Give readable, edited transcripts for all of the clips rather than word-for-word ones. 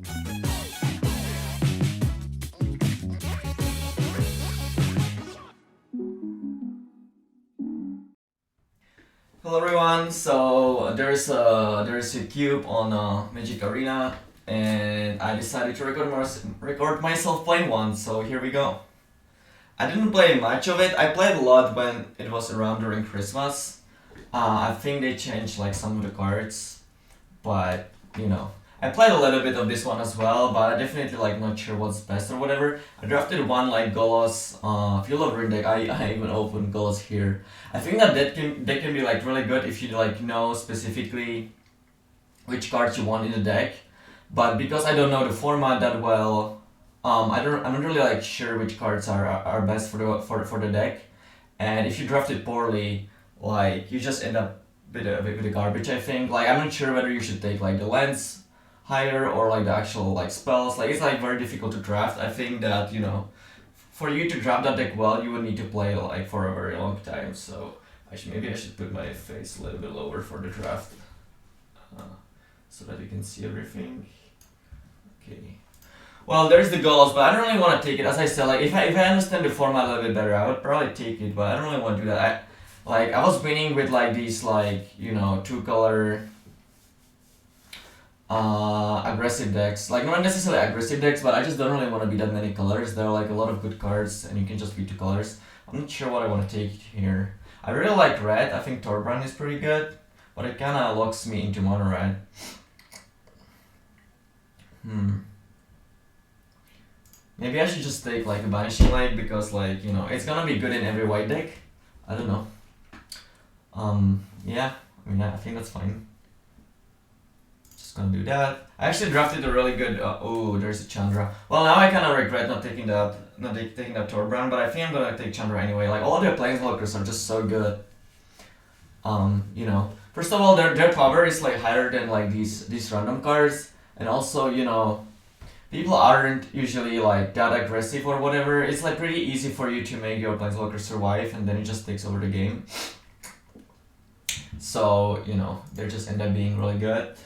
Hello everyone. So there's a cube on Magic Arena, and I decided to record myself playing one. So here we go. I didn't play much of it. I played a lot when it was around during Christmas. I think they changed like some of the cards, but you know. I played a little bit of this one as well, but I definitely like not sure what's best or whatever. I drafted one like Golos, Field of Ruin deck. I even opened Golos here. I think that can be like really good if you like know specifically which cards you want in the deck. But because I don't know the format that well, I'm not really like sure which cards are best for the deck. And if you draft it poorly, like you just end up with a garbage. I think like I'm not sure whether you should take like the lens higher or like the actual like spells. Like it's like very difficult to draft. I think that, you know, for you to draft that deck well, you would need to play like for a very long time. So maybe I should put my face a little bit lower for the draft, so that you can see everything. Okay. Well, there's the goals, but I don't really want to take it. As I said, like if I understand the format a little bit better, I would probably take it, but I don't really want to do that. I was winning with like these like, you know, 2-color aggressive decks. Like not necessarily aggressive decks, but I just don't really want to be that many colors. There are like a lot of good cards and you can just be 2 colors. I'm not sure what I want to take here. I really like red. I think Torbrand is pretty good, but it kind of locks me into mono red. Maybe I should just take like a Banishing Light because like, you know, it's gonna be good in every white deck. I don't know. Yeah, I mean, I think that's fine. Gonna do that. I actually drafted a really good. Oh, there's a Chandra. Well, now I kind of regret not taking that Torbrand, but I think I'm gonna take Chandra anyway. Like all their planeswalkers are just so good. You know, first of all, their power is like higher than like these random cards, and also, you know, people aren't usually like that aggressive or whatever. It's like pretty easy for you to make your planeswalker survive, and then it just takes over the game. So, you know, they just end up being really good.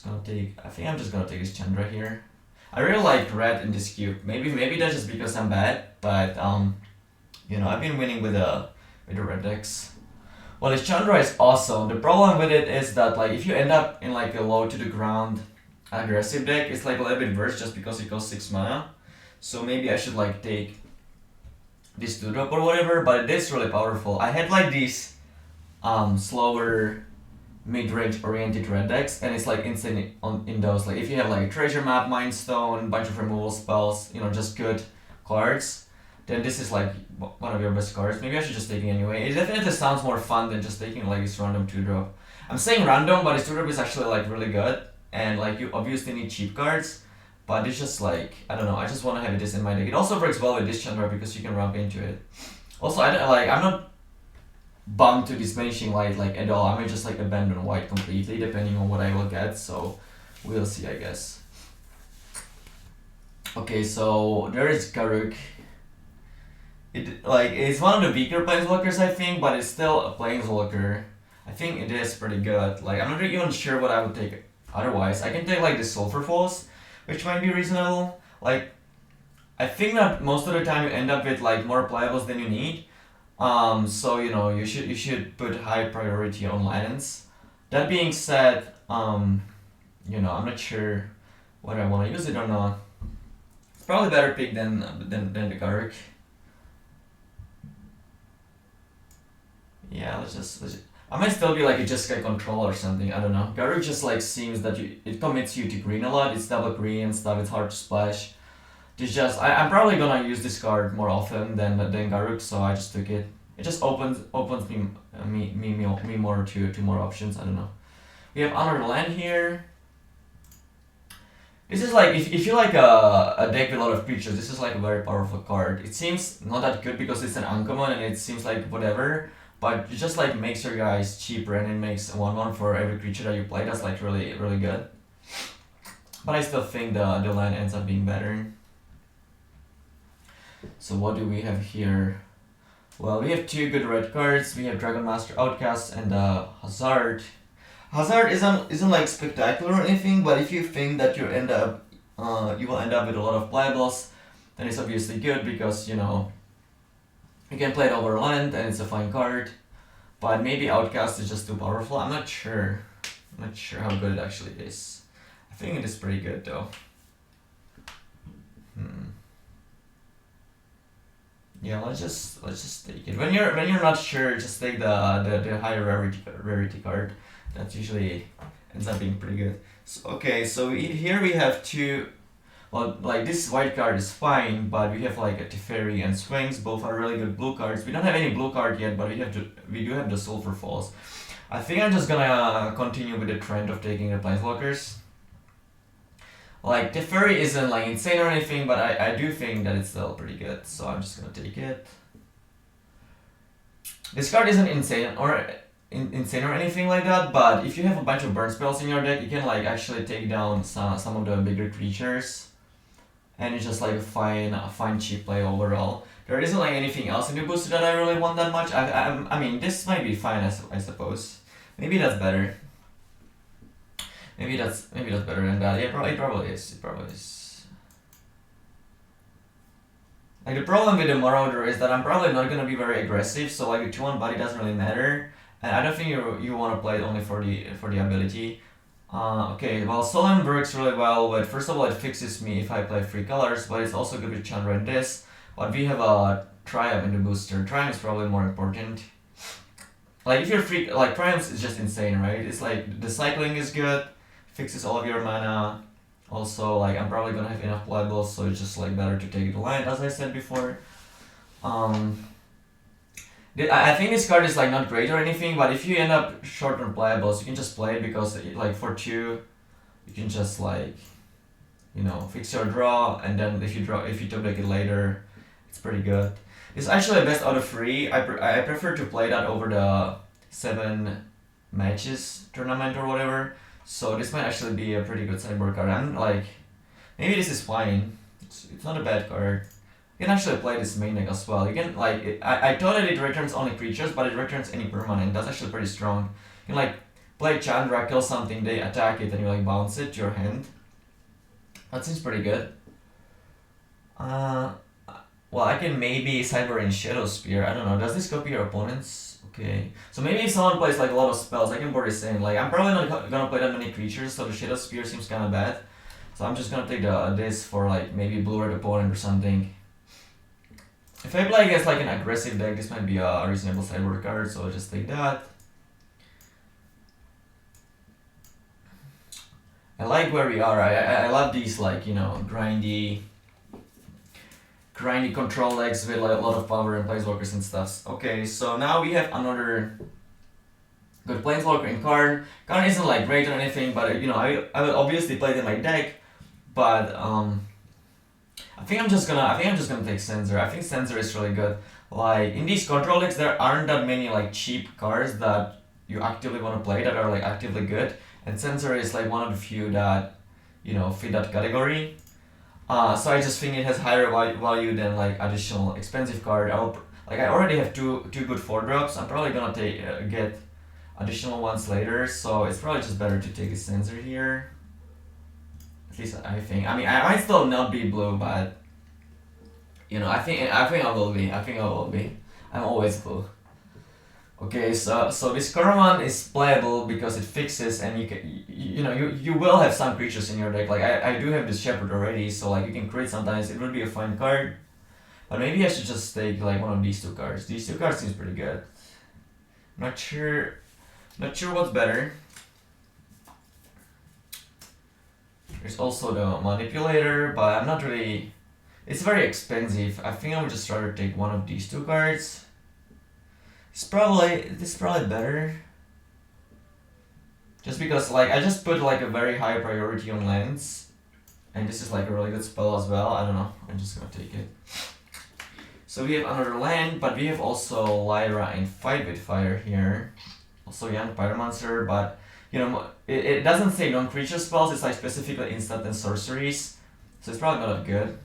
I think I'm just gonna take this Chandra here. I really like red in this cube. Maybe that's just because I'm bad, but you know, I've been winning with the red decks. Well, this Chandra is awesome. The problem with it is that like if you end up in like a low to the ground aggressive deck, it's like a little bit worse just because it costs 6 mana. So maybe I should like take this 2-drop or whatever, but it is really powerful. I had like these slower mid-range oriented red decks, and it's like insane in those. Like if you have like a treasure map, Mind Stone, bunch of removal spells, you know, just good cards, then this is like one of your best cards. Maybe I should just take it anyway. It definitely sounds more fun than just taking like this random 2-drop. I'm saying random, but this 2-drop is actually like really good, and like you obviously need cheap cards, but it's just like, I don't know, I just want to have this in my deck. It also works well with this Chandra because you can ramp into it. Also, I'm not bummed to this Banishing Light like at all. I may just like abandon white completely depending on what I will get, so we'll see, I guess. Okay, so there is Garruk. It's one of the weaker planeswalkers, I think, but it's still a planeswalker. I think it is pretty good. Like I'm not even sure what I would take otherwise. I can take like the Sulfur Falls, which might be reasonable. Like I think that most of the time you end up with like more playables than you need. So you know, you should put high priority on lands. That being said, you know, I'm not sure whether I want to use it or not. It's probably a better pick than the Garruk. Yeah, let's just I might still be like a Jeskai Control or something. I don't know. Garruk just like seems that it commits you to green a lot. It's double green and stuff. It's hard to splash. I'm probably gonna use this card more often than Garruk, so I just took it. It just opens me more to more options. I don't know. We have another land here. This is like if you like a deck with a lot of creatures, this is like a very powerful card. It seems not that good because it's an uncommon and it seems like whatever, but it just like makes your guys cheaper and it makes 1/1 for every creature that you play. That's like really good. But I still think the land ends up being better. So what do we have here? Well, we have 2 good red cards. We have Dragon Master Outcast and Hazard. Hazard isn't like spectacular or anything, but if you think that you will end up with a lot of playables, then it's obviously good because you know you can play it over land and it's a fine card. But maybe Outcast is just too powerful. I'm not sure. I'm not sure how good it actually is. I think it is pretty good though. Yeah, let's just take it. When you're not sure, just take the higher rarity card. That usually ends up being pretty good. So, okay, so here we have two. Well, like this white card is fine, but we have like a Teferi and Swings. Both are really good blue cards. We don't have any blue card yet, but we do have the Sulfur Falls. I think I'm just gonna continue with the trend of taking the Planeswalkers. Like, Teferi isn't like insane or anything, but I do think that it's still pretty good, so I'm just gonna take it. This card isn't insane or anything like that, but if you have a bunch of burn spells in your deck, you can like actually take down some of the bigger creatures. And it's just like a fine cheap play overall. There isn't like anything else in the booster that I really want that much. I mean, this might be fine, I suppose. Maybe that's better. Maybe that's better than that. Yeah, it probably is. It probably is. Like the problem with the Marauder is that I'm probably not gonna be very aggressive. So like a 2/1 body doesn't really matter, and I don't think you want to play it only for the ability. Okay, well, Solemn works really well, but first of all, it fixes me if I play 3 colors, but it's also good with Chandra and this. But we have a Triumph in the booster. Triumph is probably more important. Like, if you're free, like, Triumph is just insane, right? It's like, the cycling is good, fixes all of your mana. Also, like, I'm probably gonna have enough playables, so it's just, like, better to take the land, as I said before. I think this card is like not great or anything, but if you end up short on playables, you can just play it because like for 2, you can just like, you know, fix your draw, and then if you top deck it later, it's pretty good. It's actually the best out of 3. I prefer to play that over the 7 matches tournament or whatever. So this might actually be a pretty good sideboard card. I'm like, maybe this is fine. It's not a bad card. You can actually play this main deck as well. You can like I thought that it returns only creatures, but it returns any permanent. That's actually pretty strong. You can like play Chandra, kill something, they attack it, and you like bounce it to your hand. That seems pretty good. Well, I can maybe sideboard in Shadow Spear. I don't know. Does this copy your opponents? Okay. So maybe if someone plays like a lot of spells, I can board this in. Like, I'm probably not gonna play that many creatures, so the Shadow Spear seems kind of bad. So I'm just gonna take this for like maybe blue red opponent or something. If I play against like an aggressive deck, this might be a reasonable sideboard card, so I'll just take that. I like where we are. I love these like, you know, grindy control decks with like a lot of power and planeswalkers and stuff. Okay, so now we have another good planeswalker in Karn. Karn isn't like great or anything, but you know, I will obviously play it in my deck, but I think I'm just gonna take Censor. I think Censor is really good. Like in these control decks, there aren't that many like cheap cards that you actively want to play that are like actively good, and Censor is like one of the few that, you know, fit that category. So I just think it has higher value than like additional expensive card. I already have two good 4-drops. I'm probably gonna get additional ones later, so it's probably just better to take a Censor here. At least I think. I mean, I might still not be blue, but you know, I think I will be. I'm always blue. Okay, so this current one is playable because it fixes, and you will have some creatures in your deck. Like I do have this Shepherd already, so like you can create sometimes. It would be a fine card, but maybe I should just take like one of these 2 cards. These 2 cards seems pretty good. Not sure what's better. There's also the Manipulator, but I'm not really. It's very expensive. I think I would just rather take one of these 2 cards. This is probably better. Just because like I just put like a very high priority on lands, and this is like a really good spell as well. I don't know. I'm just gonna take it. So we have another land, but we have also Lyra and Fight with Fire here. Also Young Pyromancer, but you know, it doesn't say non-creature spells. It's like specifically instant and sorceries, so it's probably not that good.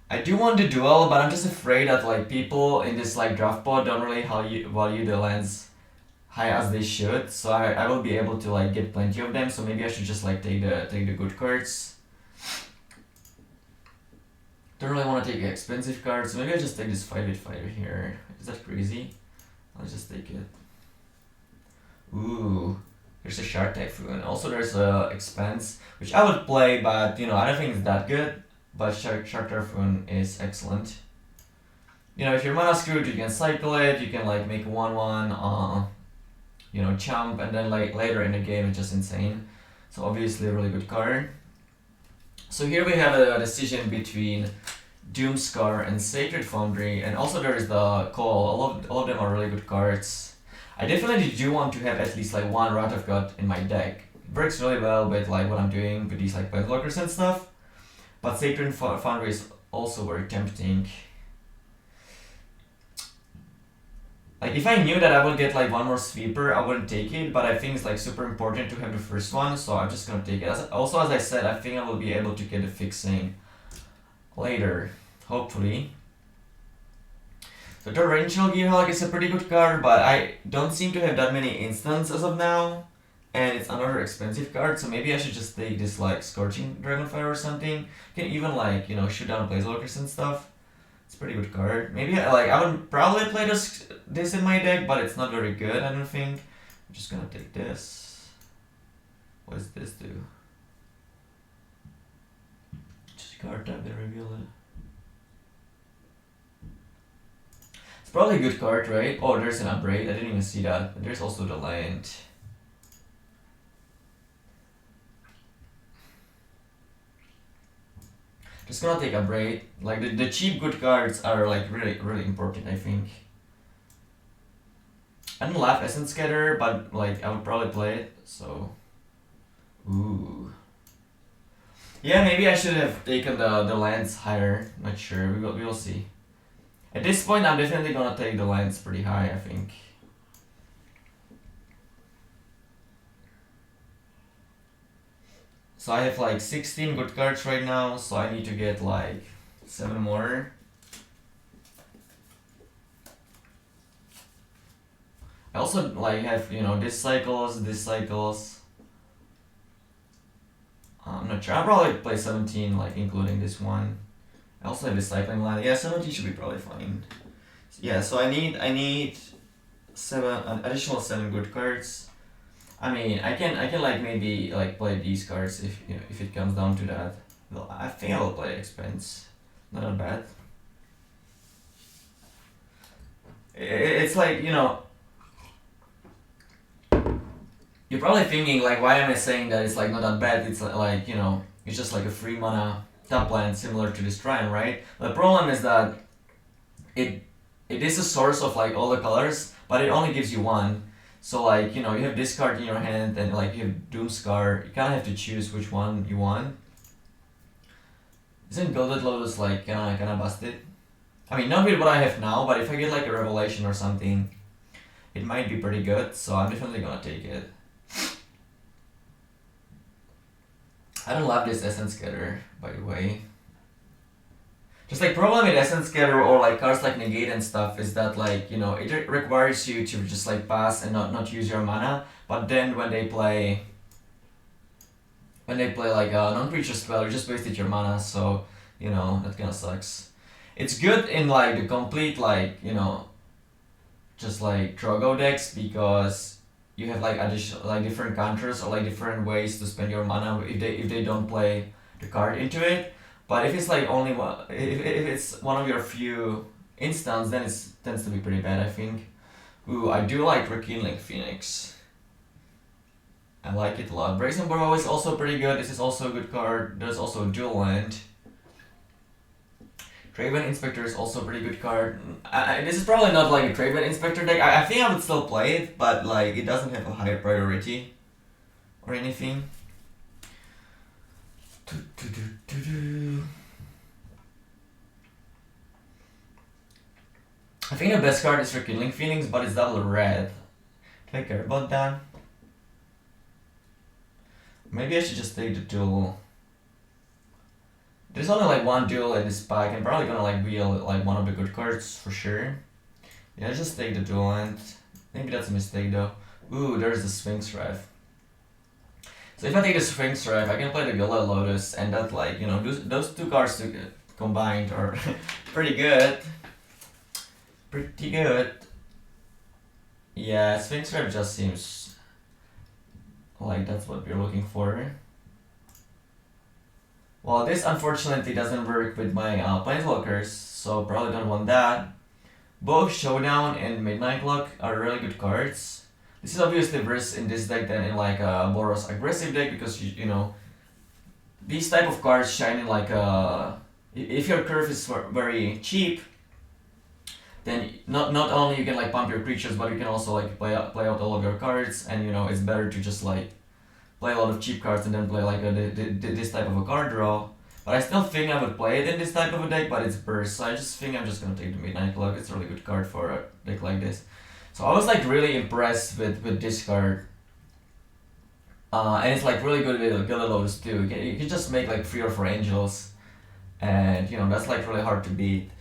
I do want the duel, but I'm just afraid that like people in this like draft pod don't really value the lands high as they should, so I will be able to like get plenty of them. So maybe I should just like take the good cards. Don't really want to take expensive cards, so maybe I just take this 5-8 fighter here. Is that crazy? I'll just take it. Ooh, there's a Shark Typhoon. Also there's a Expense, which I would play, but you know, I don't think it's that good. But Shark Typhoon is excellent. You know, if you're mana screwed, you can cycle it, you can like make 1/1, you know, chump, and then like later in the game it's just insane. So obviously a really good card. So here we have a decision between Doomscar and Sacred Foundry, and also there is the Call. All of them are really good cards. I definitely do want to have at least like one Wrath of God in my deck. It works really well with like what I'm doing with these like Planeswalkers and stuff. But Sacred Foundry is also very tempting. Like if I knew that I would get like one more sweeper, I wouldn't take it, but I think it's like super important to have the first one, so I'm just gonna take it. Also, as I said, I think I will be able to get the fixing later, hopefully. The Torrential Gearhulk is a pretty good card, but I don't seem to have that many instants as of now, and it's another expensive card, so maybe I should just take this like Scorching Dragonfire or something. You can even like, you know, shoot down Planeswalkers and stuff. It's a pretty good card. Maybe like I would probably play this in my deck, but it's not very good, I don't think. I'm just gonna take this. What does this do? Just card type and reveal it. It's probably a good card, right? Oh, there's an upgrade. I didn't even see that. And there's also the land. Just gonna take a break. Like the cheap good cards are like really important, I think. I don't love Essence Scatter, but like I would probably play it, so. Ooh. Yeah, maybe I should have taken the lands higher. Not sure. We will see. At this point, I'm definitely gonna take the lands pretty high, I think. So I have like 16 good cards right now, so I need to get like 7 more. I also like have, you know, this cycles. I'm not sure. I'll probably play 17, like including this one. I also have this cycling line. Yeah, 17 should be probably fine. Yeah, so I need an additional 7 good cards. I mean, I can like maybe like play these cards if, you know, if it comes down to that. Well, I think I will play Expense. Not that bad. It's like, you know, you're probably thinking like, why am I saying that it's like not that bad? It's like, you know, it's just like a free mana tap land similar to this Trine, right? The problem is that it is a source of like all the colors, but it only gives you one. So like, you know, you have this card in your hand and like you have Doomscar, you kinda have to choose which one you want. Isn't Gilded Lotus like kinda busted? I mean, not with what I have now, but if I get like a Revelation or something, it might be pretty good, so I'm definitely gonna take it. I don't love this Essence Scatter, by the way. Just like problem with Essence Scatter or like cards like Negate and stuff is that like, you know, it requires you to just like pass and not use your mana, but then when they play like a non-creature spell, you just wasted your mana, so, you know, that kinda sucks. It's good in like the complete like, you know, just like Drogo decks because you have like additional like different counters or like different ways to spend your mana if they don't play the card into it. But if it's like only one, if it's one of your few instants, then it tends to be pretty bad, I think. Ooh, I do like Rekindling Phoenix. I like it a lot. Brazen Burrow is also pretty good. This is also a good card. There's also Dual Land. Draven Inspector is also a pretty good card. This is probably not like a Draven Inspector deck. I think I would still play it, but like it doesn't have a higher priority or anything. I think the best card is Rekindling Phoenix, but it's double red. Do I care about that? Maybe I should just take the duel. There's only like one duel in this pack. I'm probably gonna like wheel like one of the good cards for sure. Yeah, just take the duel and maybe that's a mistake though. Ooh, there's the Sphinx Rev. So if I take the Sphinx Rev, I can play the Gilded Lotus, and that, like, you know, those two cards combined are pretty good. Pretty good. Yeah, Sphinx Rev just seems like that's what we're looking for. Well, this unfortunately doesn't work with my Planeswalkers, so probably don't want that. Both Showdown and Midnight Clock are really good cards. This is obviously worse in this deck than in like a Boros aggressive deck, because you know these type of cards shine in like if your curve is very cheap, then not only you can like pump your creatures, but you can also like play out all of your cards, and you know it's better to just like play a lot of cheap cards and then play like this type of a card draw. But I still think I would play it in this type of a deck, but it's burst, so I just think I'm just gonna take the Midnight Clock. It's a really good card for a deck like this. So I was like really impressed with this card. And it's like really good with Gilded Lotus too. You can just make like 3 or 4 angels, and you know that's like really hard to beat.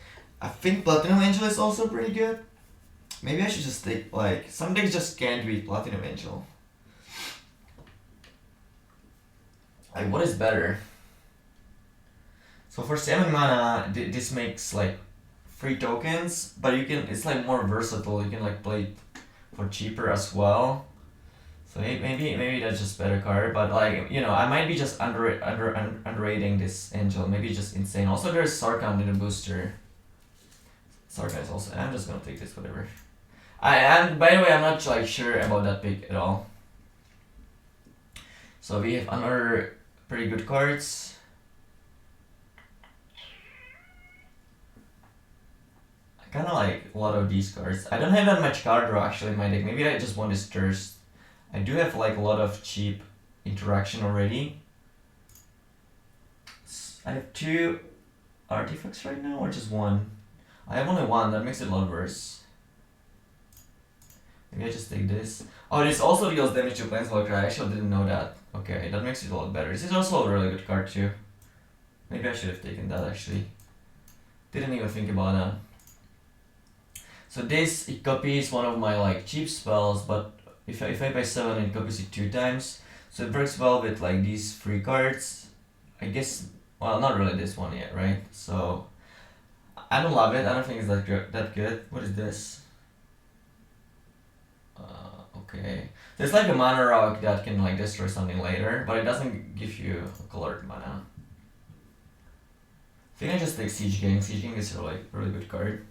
I think Platinum Angel is also pretty good. Maybe I should just take like, some decks just can't beat Platinum Angel. Like, what is better? So for 7 mana, this makes like 3 tokens, but you can, it's like more versatile. You can like play it for cheaper as well. So maybe that's just better card, but like, you know, I might be just underrating this angel. Maybe it's just insane. Also, there's Sarkhan in the booster. Sarkhan is also. I'm just gonna take this, whatever. And by the way, I'm not like sure about that pick at all. So we have another pretty good cards. I kind of like a lot of these cards. I don't have that much card draw actually in my deck. Maybe I just want this thirst. I do have like a lot of cheap interaction already. I have 2 artifacts right now, or just 1? I have only 1, that makes it a lot worse. Maybe I just take this. Oh, this also deals damage to Planeswalker. I actually didn't know that. Okay, that makes it a lot better. This is also a really good card too. Maybe I should have taken that actually. Didn't even think about that. So this, it copies one of my like cheap spells, but if I pay 7, it copies it 2 times. So it works well with like these 3 cards. I guess, well, not really this one yet, right? So I don't love it. I don't think it's that good. What is this? Okay. There's like a mana rock that can like destroy something later, but it doesn't give you a colored mana. I think I just take Siege Gang. Siege Gang is a really good card.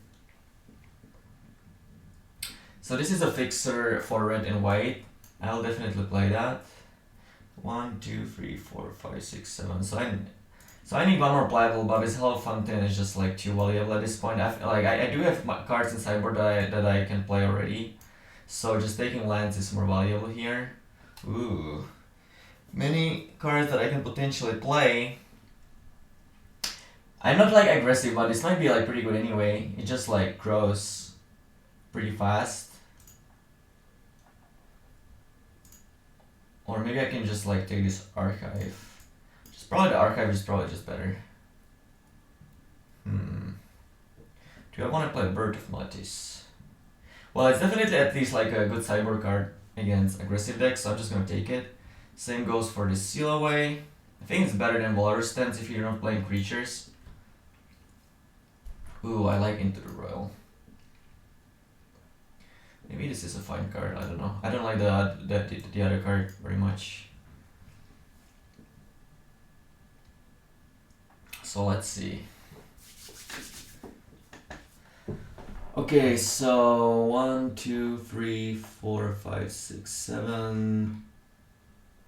So this is a fixer for red and white. I'll definitely play that. 1, 2, 3, 4, 5, 6, 7. So I need one more playable, but this Hollow Fountain is just like too valuable at this point. I do have cards in sideboard that I can play already. So just taking lands is more valuable here. Ooh. Many cards that I can potentially play. I'm not like aggressive, but this might be like pretty good anyway. It just like grows pretty fast. Or maybe I can just like take this archive. Just probably the archive is probably just better. Do I want to play Bird of Maltis? Well, it's definitely at least like a good sideboard card against aggressive decks, so I'm just gonna take it. Same goes for the Seal Away. I think it's better than Valorous Stance if you're not playing creatures. Ooh, I like Into the Royal. Maybe this is a fine card, I don't know. I don't like the other card very much. So let's see. Okay, so 1, 2, 3, 4, 5, 6, 7,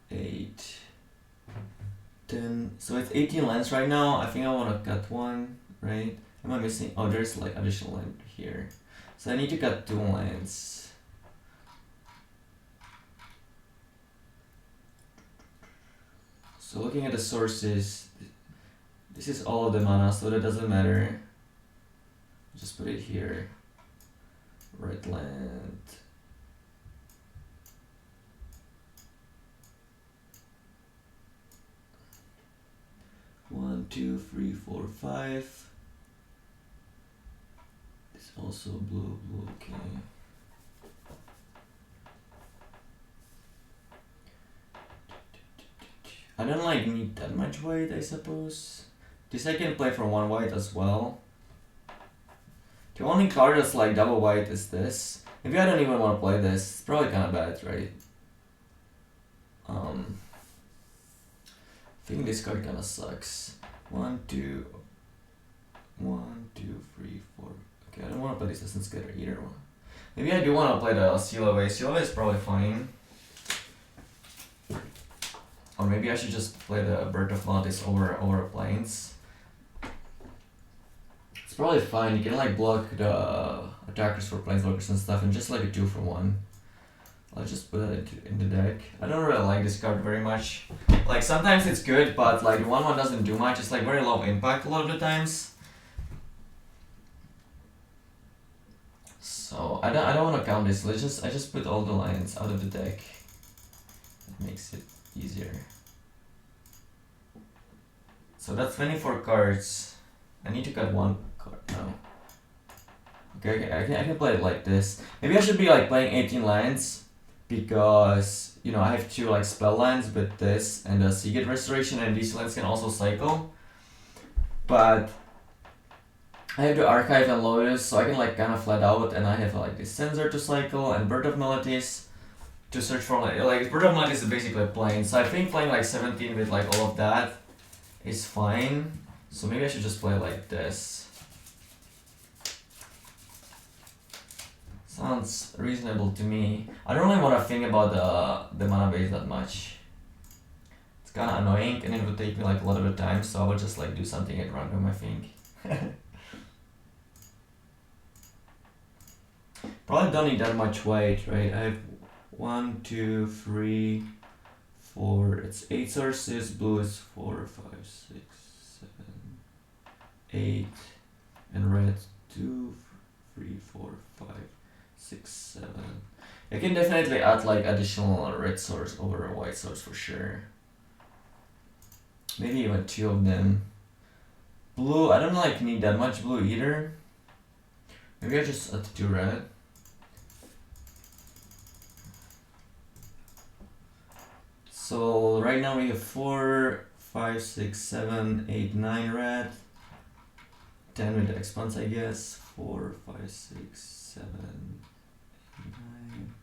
8, 10. So it's 18 lands right now. I think I want to cut 1, right? Am I missing? Oh, there's like additional land here. So I need to cut 2 lands. So looking at the sources, this is all of the mana, so that doesn't matter. Just put it here. Red land. One, 2, 3, 4, 5. It's also blue, okay. I don't like need that much white, I suppose. This I can play for 1 white as well. The only card that's like double white is this. Maybe I don't even want to play this. It's probably kind of bad, right? I think this card kind of sucks. 1, 2, 1, 2, 3, 4. Okay, I don't want to play this Essence Glitter either. Maybe I do want to play the Seal Away. Seal Away is probably fine. Or maybe I should just play the Bird of Maltis over Plains. It's probably fine. You can like block the attackers for Planeswalkers and stuff, and just like a 2 for 1. I'll just put it in the deck. I don't really like this card very much. Like sometimes it's good, but like the 1/1 doesn't do much. It's like very low impact a lot of the times. So I don't want to count this. I just put all the lines out of the deck. That makes it easier. So that's 24 cards. I need to cut 1 card now. Okay, I can play it like this. Maybe I should be like playing 18 lands, because you know I have 2 like spell lands with this and the Seagate Restoration, and these lands can also cycle. But I have the Archive and Lotus, so I can like kind of flat out, and I have like this Sensor to cycle and Bird of Maltis to search for like Bird of Maltis is basically a plane. So I think playing like 17 with like all of that is fine. So maybe I should just play like this. Sounds reasonable to me. I don't really want to think about the mana base that much. It's kind of annoying, and it would take me like a lot of the time, so I will just like do something at random, I think. Probably don't need that much white, right? I have 1, 2, 3, 4. It's 8 sources. Blue is 4, 5, 6, 7, 8, and red 2, 3, 4, 5, 6, 7. I can definitely add like additional red source over a white source for sure. Maybe even 2 of them. Blue, I don't like need that much blue either. Maybe I just add 2 red. So right now we have 4, 5, 6, 7, 8, 9 red. 10 with the expanse, I guess. 4, 5, 6, 7, 9.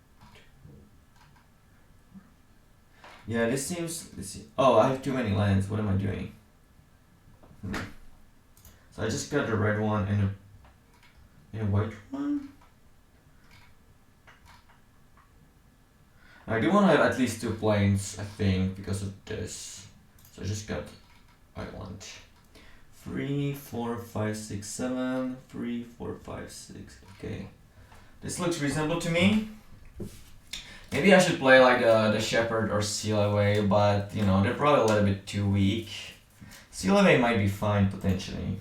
Yeah, this seems. Oh, I have too many lands. What am I doing? So I just got the red one and a white one. I do want to have at least 2 planes, I think, because of this. So I just got Island. 3, 4, 5, 6, 7. 3, 4, 5, 6. Okay. This looks reasonable to me. Maybe I should play like the Shepherd or Seal Away, but you know, they're probably a little bit too weak. Seal Away might be fine potentially.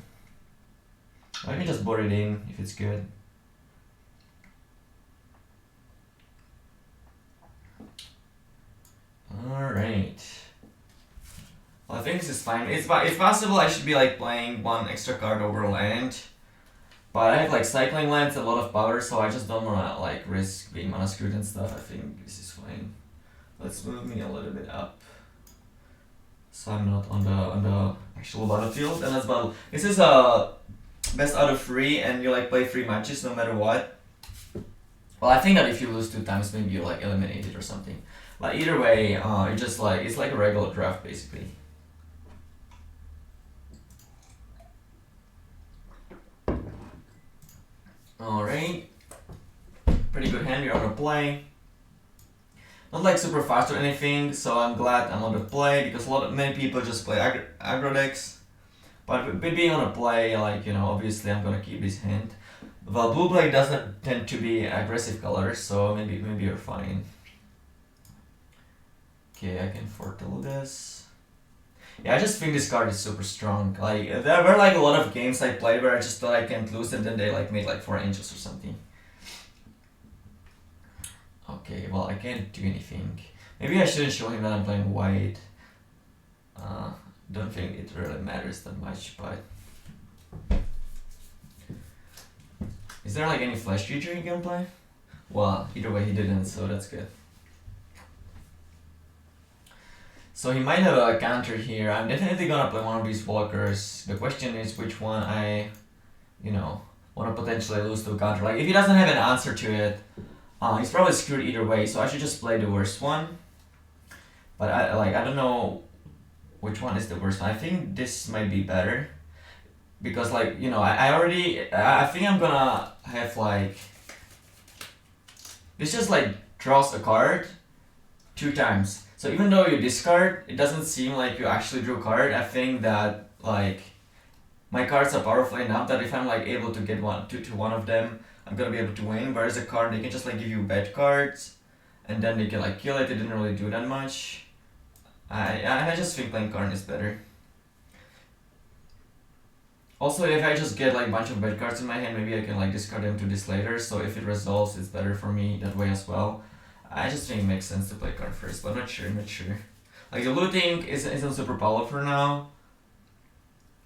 I can just board it in if it's good. Alright. Well, I think this is fine. It's possible I should be like playing 1 extra card over land. But I have like cycling lands, a lot of power, so I just don't wanna like risk being mana screwed and stuff. I think this is fine. Let's move me a little bit up, so I'm not on the actual battlefield. And let's battle. This is a best out of 3, and you like play 3 matches no matter what. Well, I think that if you lose 2 times, maybe you're like eliminated or something. But either way, it just like it's like a regular draft basically. Alright. Pretty good hand you're on the play. Not like super fast or anything, so I'm glad I'm on the play, because many people just play aggro decks. But with being on a play, like, you know, obviously I'm gonna keep this hand. Well, blue black doesn't tend to be aggressive colors, so maybe you're fine. Okay, I can foretell this. Yeah, I just think this card is super strong. Like, there were like a lot of games I played where I just thought I can't lose, and then they like made like 4 angels or something. Okay, well, I can't do anything. Maybe I shouldn't show him that I'm playing white. Don't think it really matters that much, but... Is there like any flash creature he can play? Well, either way he didn't, so that's good. So he might have a counter here. I'm definitely gonna play one of these walkers. The question is which one I, want to potentially lose to a counter. Like if he doesn't have an answer to it, he's probably screwed either way. So I should just play the worst one. But I don't know which one is the worst one. I think this might be better. Because I think I'm gonna have like, this just like draws a card 2 times. So even though you discard, it doesn't seem like you actually drew a card. I think that like my cards are powerful enough that if I'm like able to get to one of them, I'm gonna be able to win. Whereas a card, they can just like give you bad cards, and then they can like kill it. It didn't really do that much. I just think playing Karn is better. Also, if I just get like a bunch of bad cards in my hand, maybe I can like discard them to this later. So if it resolves, it's better for me that way as well. I just think it makes sense to play Karn first, but I'm not sure. Like the looting isn't super powerful now.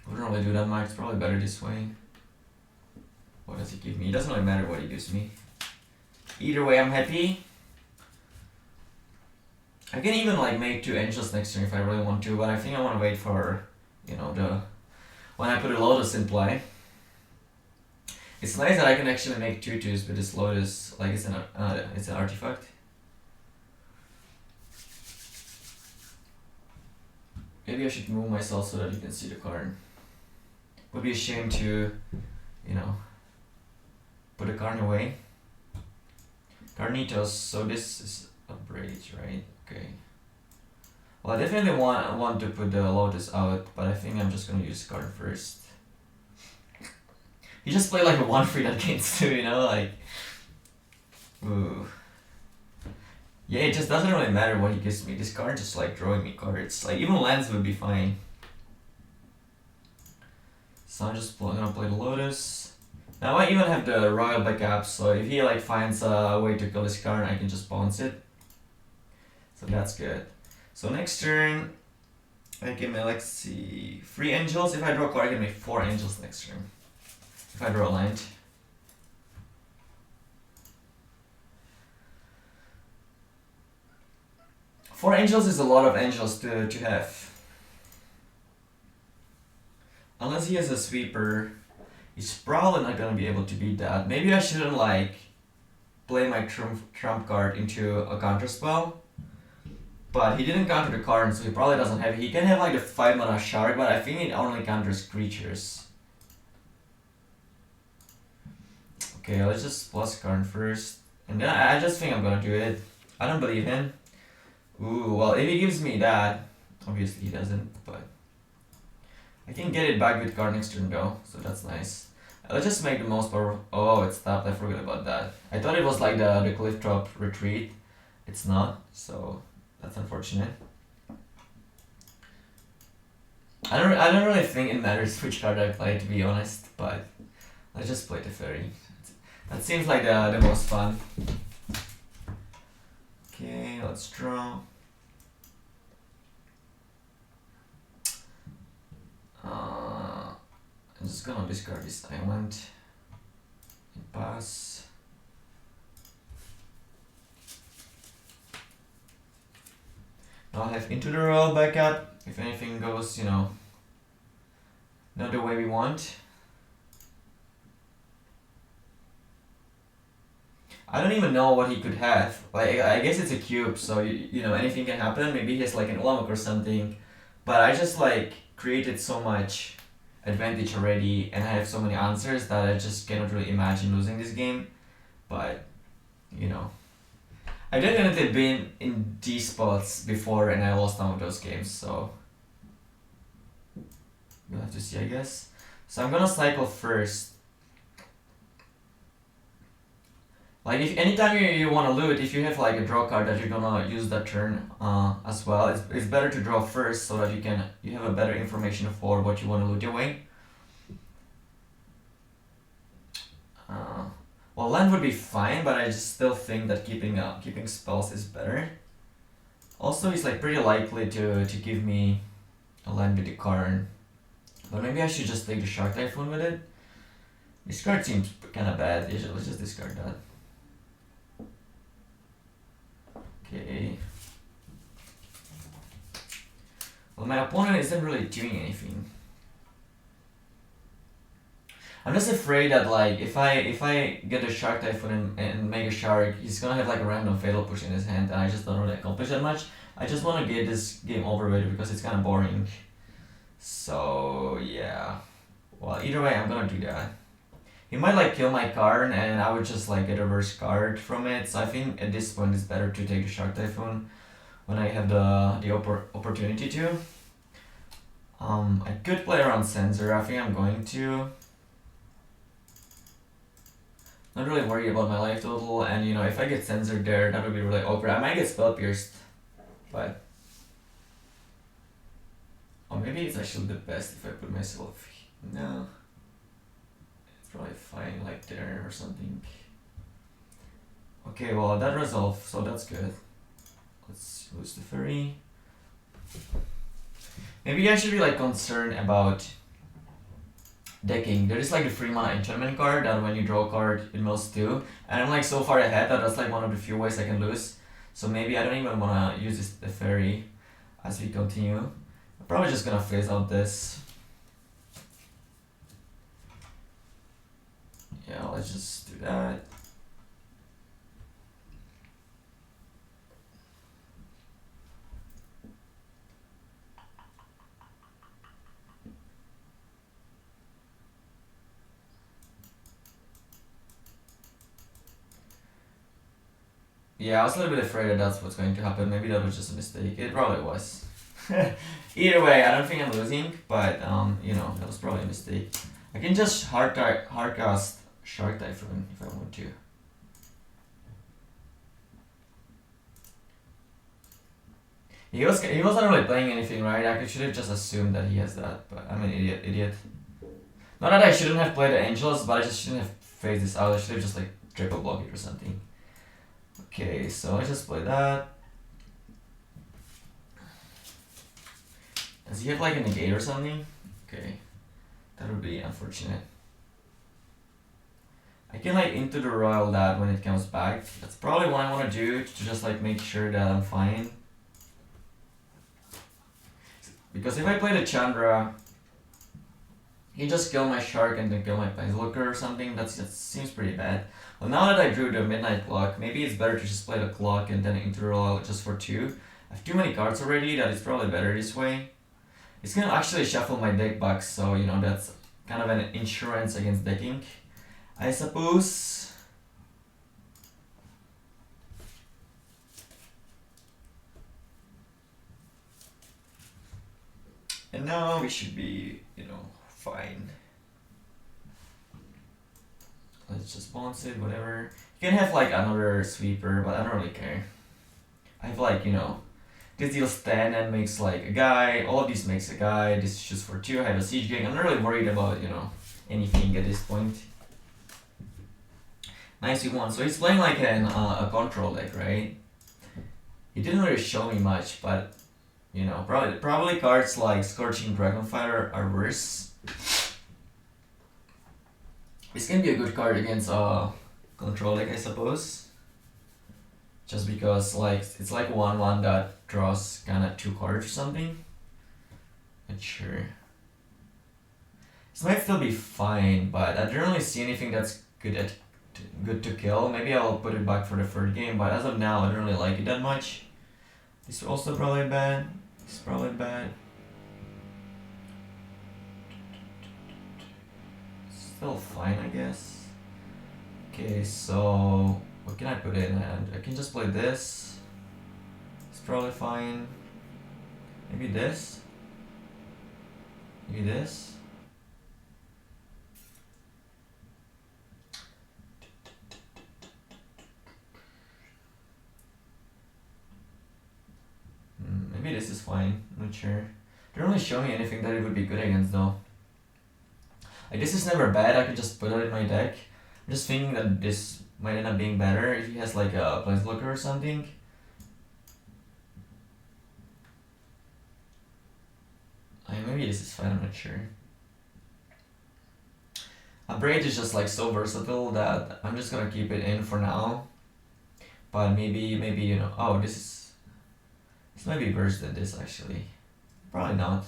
Wouldn't really do that much. It's probably better this way. What does he give me? It doesn't really matter what he gives me. Either way, I'm happy. I can even like make 2 angels next turn if I really want to, but I think I want to wait for, when I put a Lotus in play. It's nice that I can actually make 2/2s with this Lotus, like it's an artifact. Maybe I should move myself so that you can see the card. Would be a shame to, put a card away. Carnitos, so this is a bridge, right? Okay. Well, I definitely want to put the Lotus out, but I think I'm just gonna use card first. He just played like a 1/3 that gains 2, like... Ooh. Yeah, it just doesn't really matter what he gives me. This card just like drawing me cards. Like even lands would be fine. So I'm just gonna play the Lotus. Now I even have the Royal backup, so if he like finds a way to kill this card, I can just bounce it. So that's good. So next turn, I can make, let's see, 3 angels. If I draw a card, I can make 4 angels next turn. If I draw a land. Four angels is a lot of angels to have. Unless he has a sweeper, he's probably not gonna be able to beat that. Maybe I shouldn't like play my trump card into a counter spell. But he didn't counter the card, so he probably doesn't have it. He can have like the 5 mana shark, but I think it only counters creatures. Okay, let's just plus card first. And then I just think I'm gonna do it. I don't believe him. Ooh, well if he gives me that, obviously he doesn't, but I can get it back with card next turn though, so that's nice. Let's just make the most powerful. Oh, it stopped, I forgot about that. I thought it was like the cliff drop retreat. It's not, so that's unfortunate. I don't really think it matters which card I play, to be honest, but let's just play the fairy. That seems like the most fun. Okay, let's draw. I'm just gonna discard this island and pass. Now I have Into the Royal backup. If anything goes, not the way we want. I don't even know what he could have. Like, I guess it's a cube, so anything can happen. Maybe he has like an Ulamog or something. But I just like created so much advantage already, and I have so many answers that I just cannot really imagine losing this game. But I definitely been in these spots before, and I lost some of those games. So we'll have to see, I guess. So I'm gonna cycle first. Like if anytime you want to loot, if you have like a draw card that you're gonna use that turn as well, it's better to draw first so that you have a better information for what you want to loot away. Well, land would be fine, but I just still think that keeping spells is better. Also, he's like pretty likely to give me a land with the Karn, but maybe I should just take the Shark Typhoon with it. This card seems kind of bad. Let's just discard that. Okay. Well, my opponent isn't really doing anything. I'm just afraid that like if I get a Shark Typhoon and make a Shark, he's gonna have like a random Fatal Push in his hand, and I just don't really accomplish that much. I just want to get this game over with because it's kind of boring. So yeah, well either way I'm gonna do that. He might like kill my card and I would just like get a reverse card from it. So I think at this point it's better to take the Shark Typhoon when I have the opportunity to. I could play around Sensor. I think I'm going to. Not really worried about my life total, and you know if I get Censored there, that would be really awkward. I might get Spell Pierced, but or maybe it's actually the best if I put myself. No, it's probably fine like there or something. Okay, well that resolved, so that's good. Let's lose the fairy. Maybe I should be like concerned about decking. There is like the 3-mana enchantment card that when you draw a card it mills 2, and I'm like so far ahead that that's like one of the few ways I can lose. So maybe I don't even wanna use the fairy as we continue. I'm probably just gonna phase out this. Yeah, let's just do that. Yeah, I was a little bit afraid that that's what's going to happen. Maybe that was just a mistake. It probably was. Either way, I don't think I'm losing, but you know, that was probably a mistake. I can just hardcast Shark Typhoon if I want to. He wasn't really playing anything, right? I should have just assumed that he has that, but I'm an idiot. Not that I shouldn't have played the Angels, but I just shouldn't have phased this out. I should have just like triple block it or something. Okay, so I just play that. Does he have like a negate or something? Okay, that would be unfortunate. I can like into the royal that when it comes back. That's probably what I want to do to just like make sure that I'm fine. Because if I play the Chandra, he just kill my Shark and then kill my Planeswalker or something. That seems pretty bad. Well, now that I drew the Midnight Clock, maybe it's better to just play the Clock and then into the royal just for 2. I have too many cards already that it's probably better this way. It's gonna actually shuffle my deck back, so you know that's kind of an insurance against decking, I suppose. And now we should be, you know, fine. Let's just bounce it, whatever. You can have like another sweeper, but I don't really care. I have like, you know, this deals 10 and makes like a guy, all of these makes a guy, this is just for 2, I have a siege gang. I'm not really worried about, you know, anything at this point. Nice, you won. So he's playing like a control deck, right? He didn't really show me much, but you know, probably cards like Scorching Dragonfire are worse. This can be a good card against control deck, I suppose. Just because like it's like 1/1 that draws kinda 2 cards or something. Not sure. This might still be fine, but I don't really see anything that's good to kill. Maybe I'll put it back for the 3rd game, but as of now I don't really like it that much. This is also probably bad. This is probably bad. Still fine, I guess. Okay, so what can I put in? And I can just play this. It's probably fine. Maybe this. Maybe this. Maybe this is fine. I'm not sure. They don't really show me anything that it would be good against though. Like this is never bad. I could just put it in my deck. I'm just thinking that this might end up being better if he has like a Planeswalker or something. Maybe this is fine, I'm not sure. A Braid is just like so versatile that I'm just gonna keep it in for now. But maybe you know, oh this might be worse than this actually. Probably not.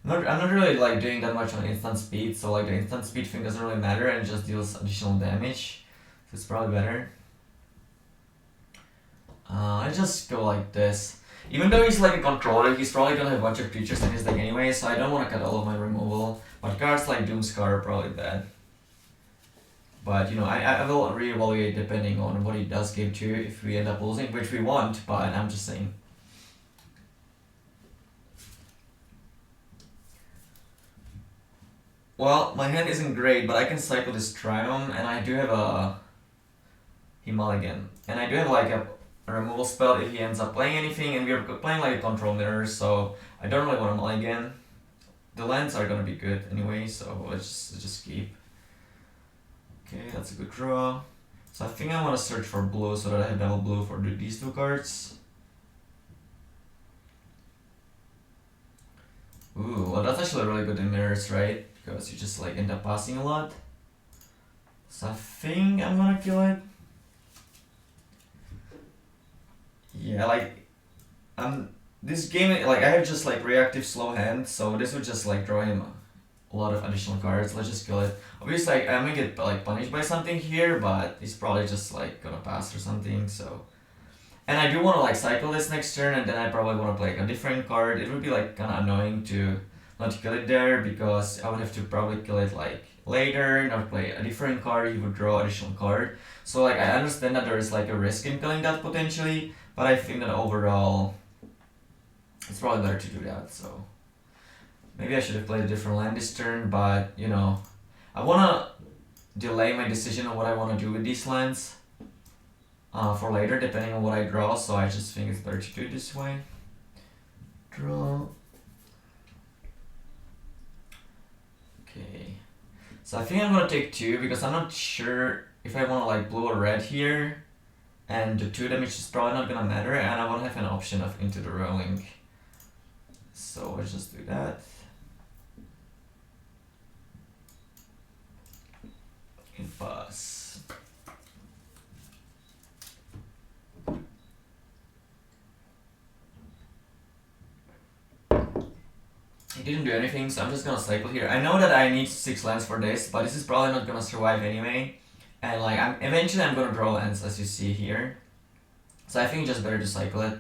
I'm not really like doing that much on instant speed, so like the instant speed thing doesn't really matter and it just deals additional damage. So it's probably better. I just go like this. Even though he's like a controller, he's probably gonna have a bunch of creatures in his deck anyway, so I don't want to cut all of my removal. But cards like Doomscar are probably bad. But you know, I will reevaluate depending on what he does game 2 if we end up losing, which we won't, but I'm just saying. Well, my hand isn't great, but I can cycle this Triumph, and I do have a Himaligan. And I do have like a removal spell if he ends up playing anything, and we're playing like a control mirror, so I don't really want to mulligan. The lands are gonna be good anyway, so let's just keep. Okay, that's a good draw. So I think I want to search for blue so that I have double blue for these 2 cards. Ooh, well that's actually really good in mirrors, right? Because you just like end up passing a lot. So I think I'm gonna kill it. Yeah, like this game, like I have just like reactive slow hand, so this would just like draw him a lot of additional cards. Let's just kill it. Obviously, like, I might get like punished by something here, but he's probably just like gonna pass or something. So, and I do want to like cycle this next turn, and then I probably want to play like a different card. It would be like kind of annoying to not kill it there because I would have to probably kill it like later, not play a different card. He would draw additional card. So like I understand that there is like a risk in killing that potentially, but I think that overall it's probably better to do that. So maybe I should have played a different land this turn, but you know, I wanna delay my decision on what I wanna do with these lands for later, depending on what I draw. So I just think it's better to do it this way. Draw. Okay. So I think I'm gonna take 2 because I'm not sure if I wanna like blue or red here, and the 2 damage is probably not gonna matter, and I wanna have an option of Into the Rolling. So let's just do that. Pass. He didn't do anything, so I'm just gonna cycle here. I know that I need 6 lands for this, but this is probably not gonna survive anyway. And like eventually I'm gonna draw lands as you see here. So I think it's just better to cycle it.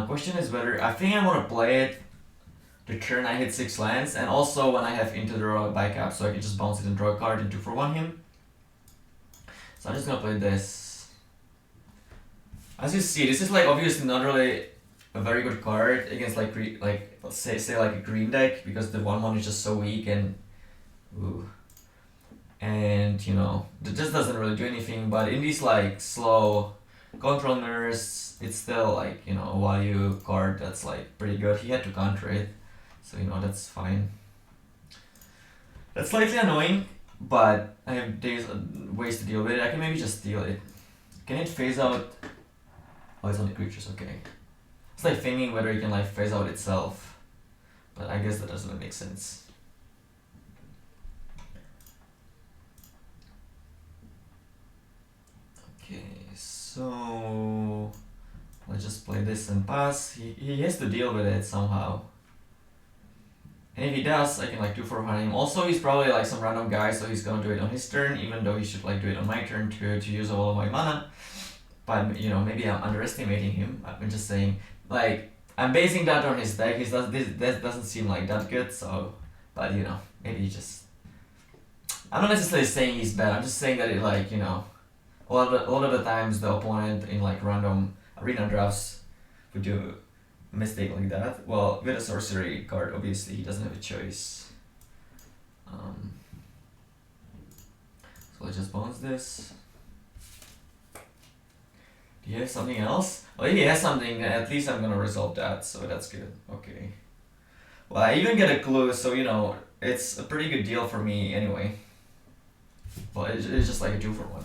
Question is whether I think I wanna play it the turn I hit 6 lands, and also when I have Into the Royal Bicap, so I can just bounce it and draw a card and 2-for-1 him. So I'm just gonna play this. As you see, this is like obviously not really a very good card against like let's say like a green deck, because the 1/1 is just so weak, and and you know, it just doesn't really do anything. But in these like slow control mirrors, it's still like, you know, a value card that's like pretty good. He had to counter it. So, you know, that's fine. That's slightly annoying, but I have ways to deal with it. I can maybe just steal it. Can it phase out? Oh, it's on the creatures, okay. It's like thinking whether it can like phase out itself, but I guess that doesn't make sense. Okay, so let's just play this and pass. He has to deal with it somehow. And if he does, I can like 2-for-1 him. Also, he's probably like some random guy, so he's gonna do it on his turn, even though he should like do it on my turn to use all of my mana. But you know, maybe I'm underestimating him. I'm just saying, like, I'm basing that on his deck. That doesn't seem like that good, so, but you know, maybe he just, I'm not necessarily saying he's bad, I'm just saying that it, like, you know, a lot of the times the opponent in like random arena drafts would do a mistake like that. Well, with a sorcery card, obviously he doesn't have a choice. So let's just bounce this. Do you have something else? Well, if he has something, at least I'm gonna resolve that, so that's good. Okay. Well, I even get a clue, so you know, it's a pretty good deal for me anyway. Well, it's just like a 2-for-1.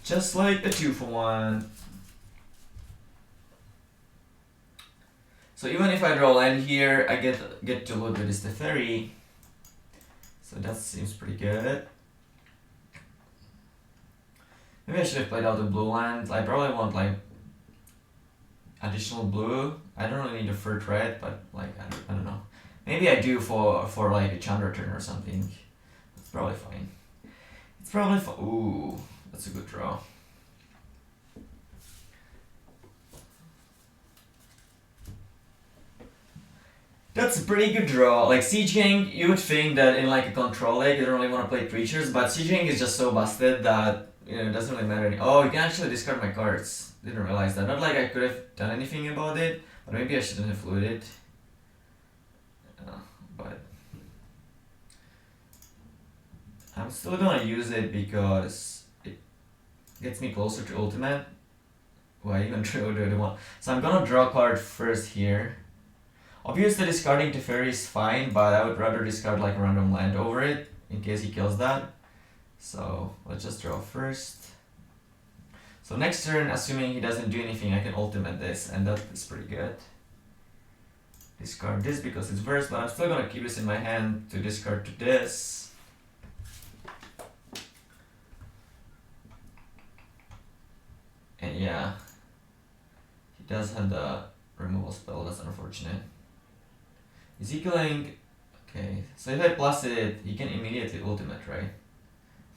Just like a 2-for-1. So even if I draw land here, I get to load with this Teferi. So that seems pretty good. Maybe I should have played out the blue land. I probably want like additional blue. I don't really need a third red, but like I don't know. Maybe I do for like a Chandra turn or something. It's probably fine. It's probably fine. Ooh, that's a good draw. That's a pretty good draw. Like Siege King, you would think that in like a control deck you don't really want to play creatures, but Siege King is just so busted that it doesn't really matter. Oh, you can actually discard my cards. Didn't realize that. Not like I could have done anything about it, but maybe I shouldn't have looted. But I'm still gonna use it because it gets me closer to ultimate. Why even throw the other one? So I'm gonna draw a card first here. Obviously discarding Teferi is fine, but I would rather discard like a random land over it in case he kills that. So let's just draw first. So next turn, assuming he doesn't do anything, I can ultimate this, and that is pretty good. Discard this because it's worse, but I'm still gonna keep this in my hand to discard to this. And yeah, he does have the removal spell, that's unfortunate. Is he killing? Okay, so if I plus it, he can immediately ultimate, right?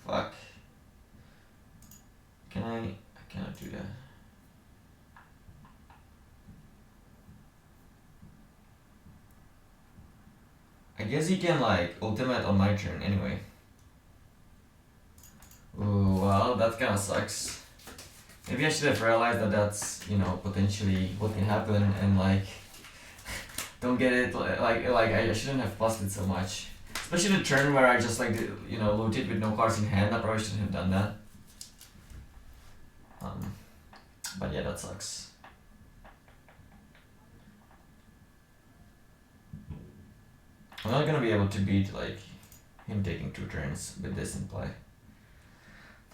Fuck. Can I cannot do that. I guess he can like ultimate on my turn anyway. Ooh, well, that kinda sucks. Maybe I should have realized that that's, you know, potentially what can happen and like don't get it like I shouldn't have plused it so much. Especially the turn where I just like you know looted with no cards in hand. I probably shouldn't have done that. But yeah, that sucks. I'm not gonna be able to beat like him taking 2 turns with this in play.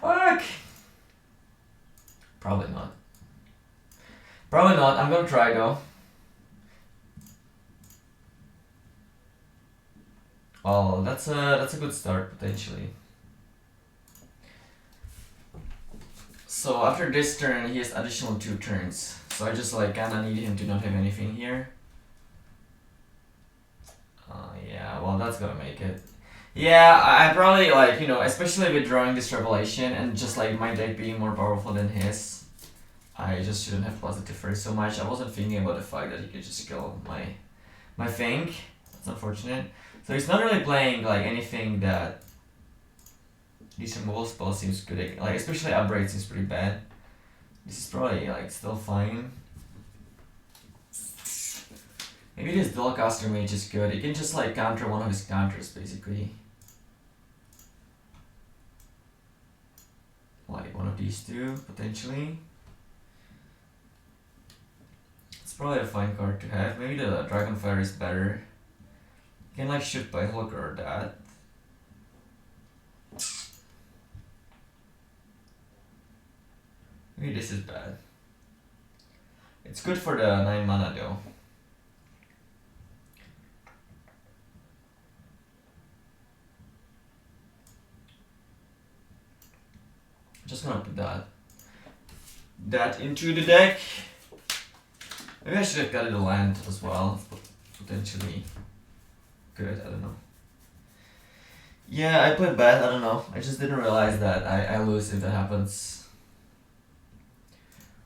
Fuck. Probably not. Probably not. I'm gonna try though. Well, that's a good start potentially. So after this turn, he has additional 2 turns. So I just like kinda need him to not have anything here. Yeah, well that's gonna make it. Yeah, I probably like, you know, especially with drawing this Revelation and just like my deck being more powerful than his, I just shouldn't have positive first so much. I wasn't thinking about the fact that he could just kill my thing. That's unfortunate. So he's not really playing like anything that this removal spell seems good. Like especially Upbraid seems pretty bad. This is probably like still fine. Maybe this Dualcaster Mage is good. It can just like counter one of his counters basically. Like one of these two potentially. It's probably a fine card to have. Maybe the Dragonfire is better. You can like shoot by hook or that. Maybe this is bad. It's good for the 9 mana though. Just gonna put that into the deck. Maybe I should have got it a land as well. Potentially good, I don't know. Yeah, I played bad, I don't know. I just didn't realize that I lose if that happens.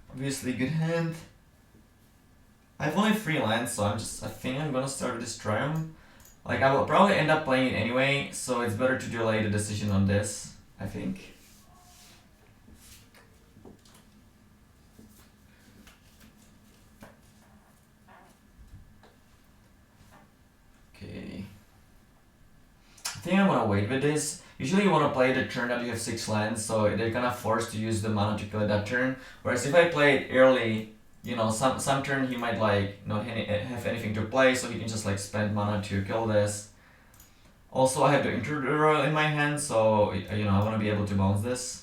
Obviously good hand. I have only 3 lands, so I think I'm gonna start this Triumph. Like I will probably end up playing it anyway, so it's better to delay the decision on this, I think. Okay. I think I'm gonna wait with this. Usually you wanna play the turn that you have 6 lands, so they're kind of forced to use the mana to kill that turn. Whereas if I play it early, you know, some turn he might like not have anything to play, so he can just like spend mana to kill this. Also, I have the Intruder in my hand, so you know I wanna be able to bounce this.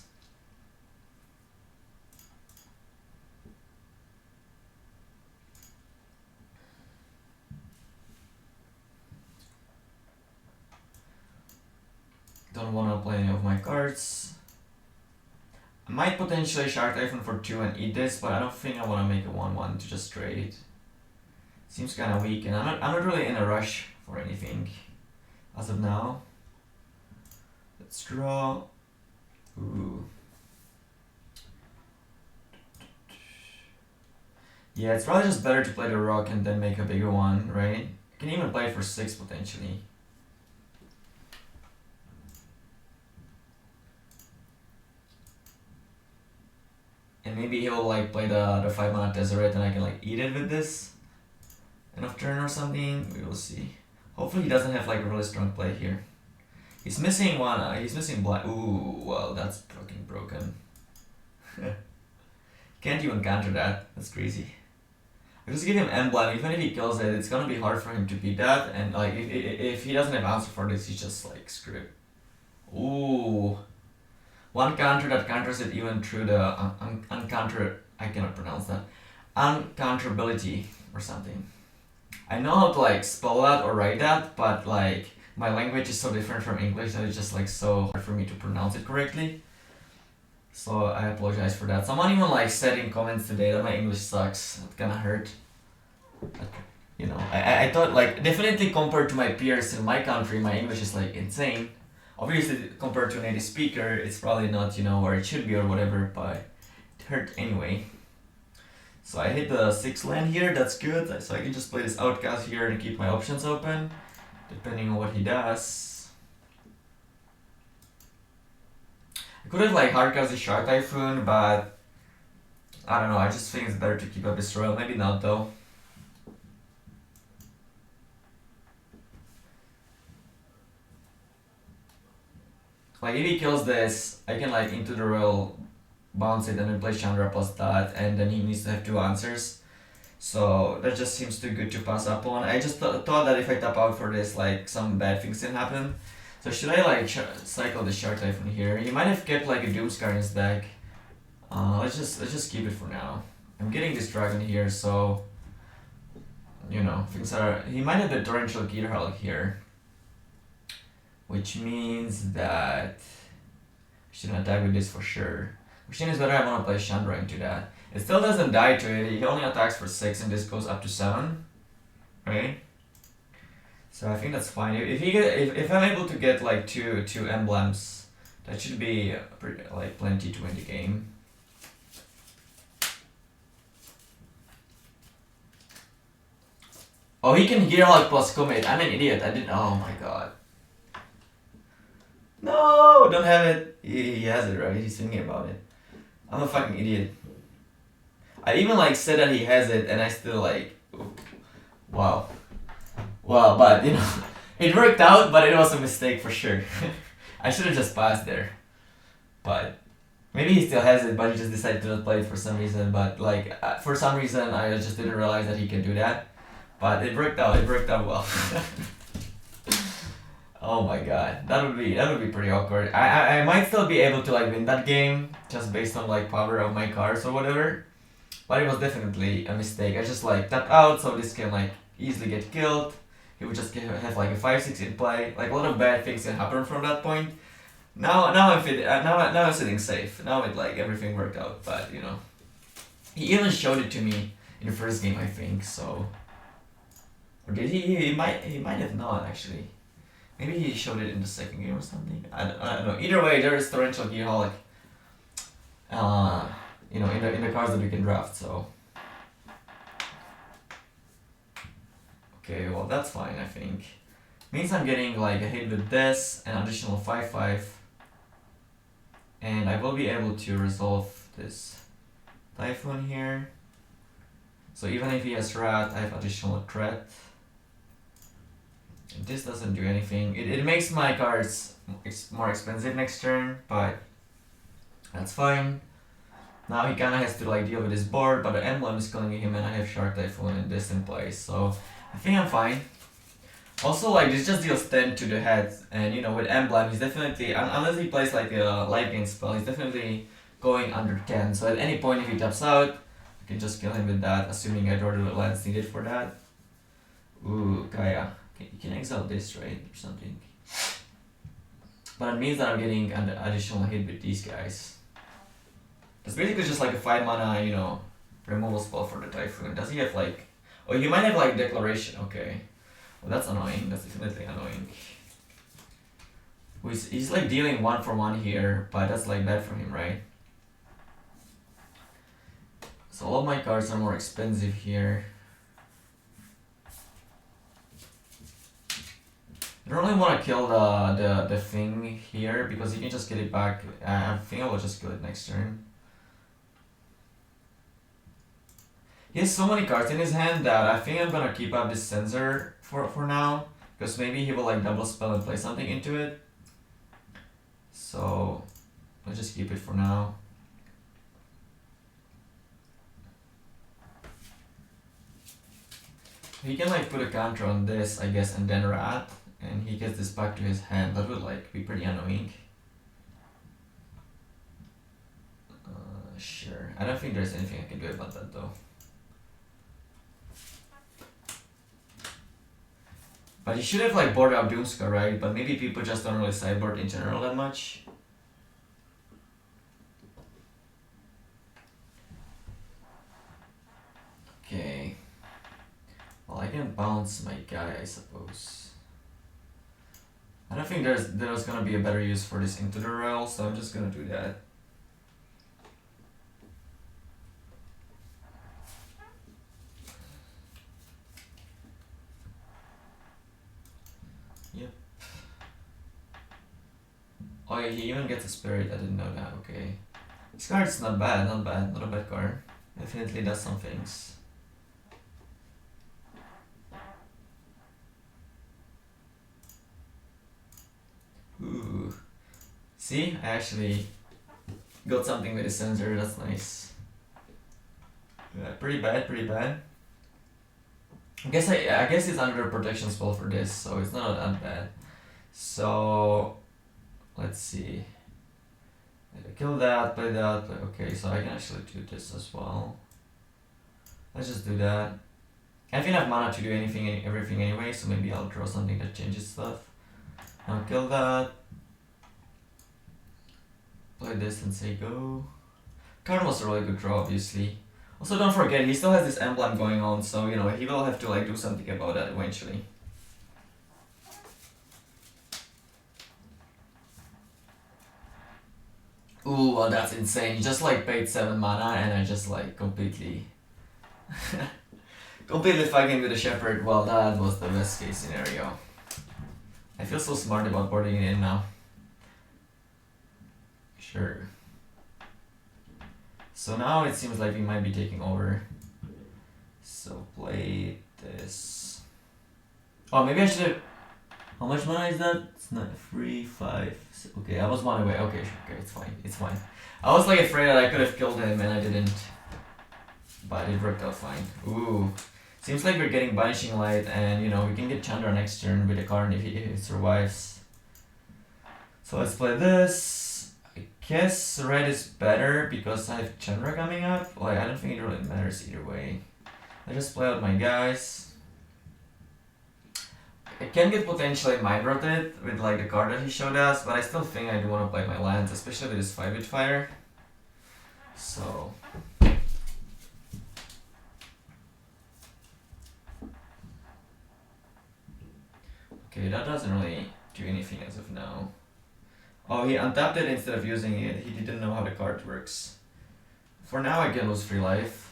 Don't wanna play any of my cards. I might potentially Shark Typhoon for 2 and eat this, but I don't think I want to make a 1/1 to just trade. Seems kind of weak, and I'm not really in a rush for anything as of now. Let's draw. Ooh. Yeah, it's probably just better to play the rock and then make a bigger one, right? I can even play it for 6 potentially. And maybe he'll like play the 5-mana Tezzeret and I can like eat it with this end of turn or something. We will see. Hopefully he doesn't have like a really strong play here. He's missing one, he's missing black. Ooh, well, that's fucking broken. Can't even counter that, that's crazy. I just give him emblem, even if he kills it, it's gonna be hard for him to beat that, and like if he doesn't have answer for this, he's just like screwed. Ooh. One counter that counters it even through the uncounter, I cannot pronounce that, uncounterability or something. I know how to like spell that or write that, but like my language is so different from English that it's just like so hard for me to pronounce it correctly. So I apologize for that. Someone even like said in comments today that my English sucks. That kinda hurt. But, you know, I thought like definitely compared to my peers in my country, my English is like insane. Obviously compared to a native speaker, it's probably not, you know, where it should be or whatever, but it hurt anyway. So I hit the 6 land here, that's good. So I can just play this outcast here and keep my options open, depending on what he does. I could have like hardcast the Shark Typhoon, but I don't know, I just think it's better to keep up his royal. Maybe not though. Like if he kills this, I can like into the royal bounce it and then play Chandra plus that, and then he needs to have 2 answers. So that just seems too good to pass up on. I just thought that if I tap out for this, like some bad things can happen. So should I like cycle the Shark Typhoon here? He might have kept like a Doomscar in his deck. Let's just keep it for now. I'm getting this dragon here, so you know things are. He might have the Torrential Gearhulk here, which means that I shouldn't attack with this for sure. Which is whether I want to play Chandra into that. It still doesn't die to it. He only attacks for 6, and this goes up to 7, right? So I think that's fine. If I'm able to get like two emblems, that should be pretty, like plenty to win the game. Oh, he can Gearhulk plus commit. I'm an idiot. I didn't. Oh my god. No, don't have it. He has it, right? He's thinking about it. I'm a fucking idiot. I even like said that he has it, and I still like. Wow. Well, but you know, it worked out, but it was a mistake for sure. I should have just passed there. But maybe he still has it, but he just decided to not play it for some reason. But like, for some reason, I just didn't realize that he can do that. But it worked out. It worked out well. Oh my god, that would be pretty awkward. I might still be able to like win that game just based on like power of my cards or whatever. But it was definitely a mistake. I just like tapped out, so this can like easily get killed. He would just have like a 5/6 in play. Like a lot of bad things can happen from that point. Now I'm sitting safe. Now it like everything worked out. But you know, he even showed it to me in the first game, I think. So, or did he? He might have not actually. Maybe he showed it in the second game or something. I don't know. Either way, there is Torrential Gearhulk. You know, in the cards that we can draft. So. Okay, well that's fine, I think. Means I'm getting like a hit with this, an additional 5/5. And I will be able to resolve this Typhoon here. So even if he has Rat, I have additional threat. And this doesn't do anything. It makes my cards more expensive next turn, but that's fine. Now he kinda has to like deal with his board, but the emblem is killing him and I have Shark Typhoon and this in place, so I think I'm fine. Also, like, this just deals 10 to the head, and you know, with emblem, he's definitely, unless he plays like a life gain spell, he's definitely going under 10. So at any point, if he taps out, I can just kill him with that, assuming I draw the lands needed for that. Ooh, Kaya. Okay, you can exile this, right, or something. But it means that I'm getting an additional hit with these guys. It's basically just like a 5 mana, you know, removal spell for the Typhoon. Does he have like... Oh, he might have like Declaration, okay. Well, that's annoying, that's definitely annoying. He's like dealing 1 for 1 here, but that's like bad for him, right? So all of my cards are more expensive here. I don't really want to kill the thing here because you can just get it back. I think I will just kill it next turn. He has so many cards in his hand that I think I'm gonna keep up this Censor for now. Because maybe he will like double spell and play something into it. So let's just keep it for now. He can like put a counter on this, I guess, and then Rat. And he gets this back to his hand. That would like be pretty annoying. Sure. I don't think there's anything I can do about that though. But he should have like boarded up Doomscar, right? But maybe people just don't really sideboard in general that much. Okay. Well, I can bounce my guy, I suppose. I don't think there's gonna be a better use for this into the Royal, so I'm just gonna do that. Yep. Oh yeah, he even gets a Spirit, I didn't know that, okay. This card's not bad, not a bad card. Definitely does some things. Ooh. See, I actually got something with the Censor, that's nice. Yeah, pretty bad, pretty bad. I guess it's under a protection spell for this, so it's not that bad. So let's see. Kill that, play that, play, okay, so I can actually do this as well. Let's just do that. I have enough mana to do everything anyway, so maybe I'll draw something that changes stuff. Now kill that. Play this and say go. Card was a really good draw, obviously. Also, don't forget, he still has this emblem going on, so you know he will have to like do something about that eventually. Ooh, well, that's insane. He just like paid 7 mana and I just like completely fucking with the Shepherd. Well, that was the best case scenario. I feel so smart about boarding it in now. Sure. So now it seems like we might be taking over. So play this. Oh, maybe I should have... How much mana is that? It's not 3, 5... Okay, I was 1 away. Okay, it's fine. It's fine. I was like afraid that I could have killed him and I didn't. But it worked out fine. Ooh. Seems like we're getting Banishing Light and you know, we can get Chandra next turn with the card if he survives. So let's play this. I guess red is better because I have Chandra coming up. Like, I don't think it really matters either way. I just play out my guys. I can get potentially Mind Rotate with like the card that he showed us, but I still think I do want to play my lands, especially with this 5-bit fire. So okay, that doesn't really do anything as of now. Oh, he untapped it instead of using it. He didn't know how the card works. For now, I can lose 3 life.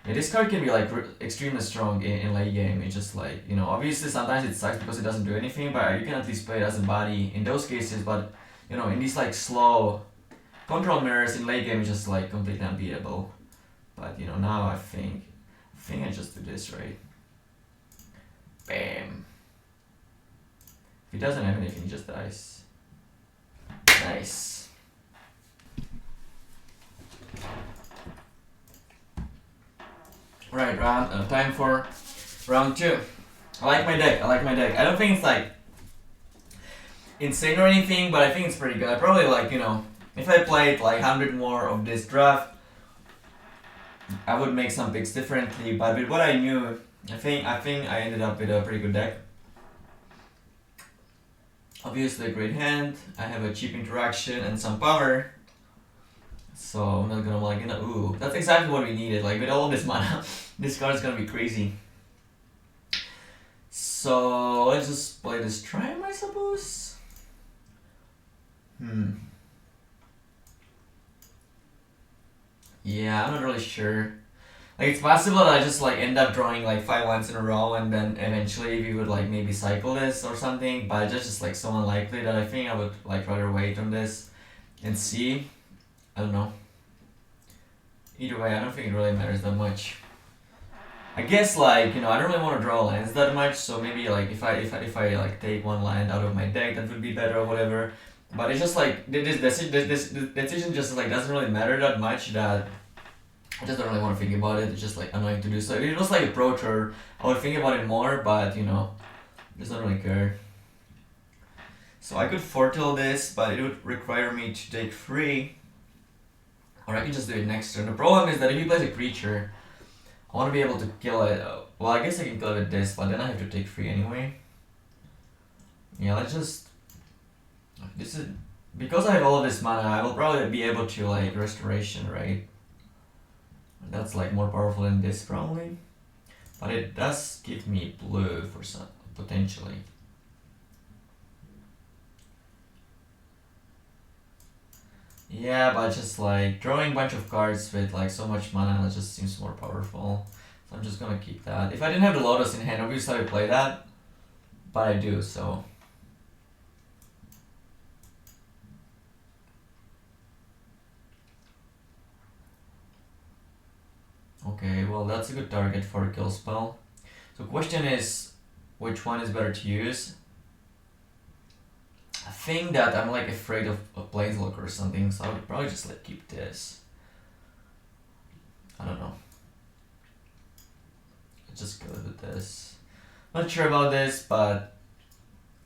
Yeah, this card can be like extremely strong in late game. It's just like, you know, obviously sometimes it sucks because it doesn't do anything, but you can at least play it as a body in those cases. But, you know, in these like slow control mirrors in late game, it's just like completely unbeatable. But, you know, now I think I just do this, right? Bam. If he doesn't have anything, he just dies. Nice. Right, time for round 2. I like my deck. I don't think it's like insane or anything, but I think it's pretty good. I probably like, you know, if I played like 100 more of this draft, I would make some picks differently. But with what I knew, I think I ended up with a pretty good deck. Obviously a great hand. I have a cheap interaction and some power. So I'm not gonna like, ooh, that's exactly what we needed. Like with all of this mana, this card is gonna be crazy. So let's just play this Triumph, I suppose. Yeah, I'm not really sure. Like it's possible that I just like end up drawing like 5 lands in a row, and then eventually we would like maybe cycle this or something. But it's just like so unlikely that I think I would like rather wait on this and see. I don't know. Either way, I don't think it really matters that much. I guess like I don't really want to draw lands that much, so maybe like if I like take 1 land out of my deck, that would be better or whatever. But it's just like this decision just like doesn't really matter that much that I just don't really want to think about it. It's just like annoying to do. So if it was like a pro tour, I would think about it more, but just don't really care. So I could foretell this, but it would require me to take 3. Or I can just do it next turn. The problem is that if he plays a creature, I want to be able to kill it. Well, I guess I can kill it with this, but then I have to take 3 anyway. Yeah, let's just... This is... Because I have all of this mana, I will probably be able to like Restoration, right? That's like more powerful than this probably. But it does give me blue for some, potentially. Yeah, but just like drawing a bunch of cards with like so much mana, that just seems more powerful. So I'm just gonna keep that. If I didn't have the Lotus in hand, obviously I would play that. But I do, so. Okay, well that's a good target for a kill spell. So question is, which one is better to use? I think that I'm like afraid of a Planeswalker or something, so I would probably just like keep this. I don't know. Just go with this. Not sure about this, but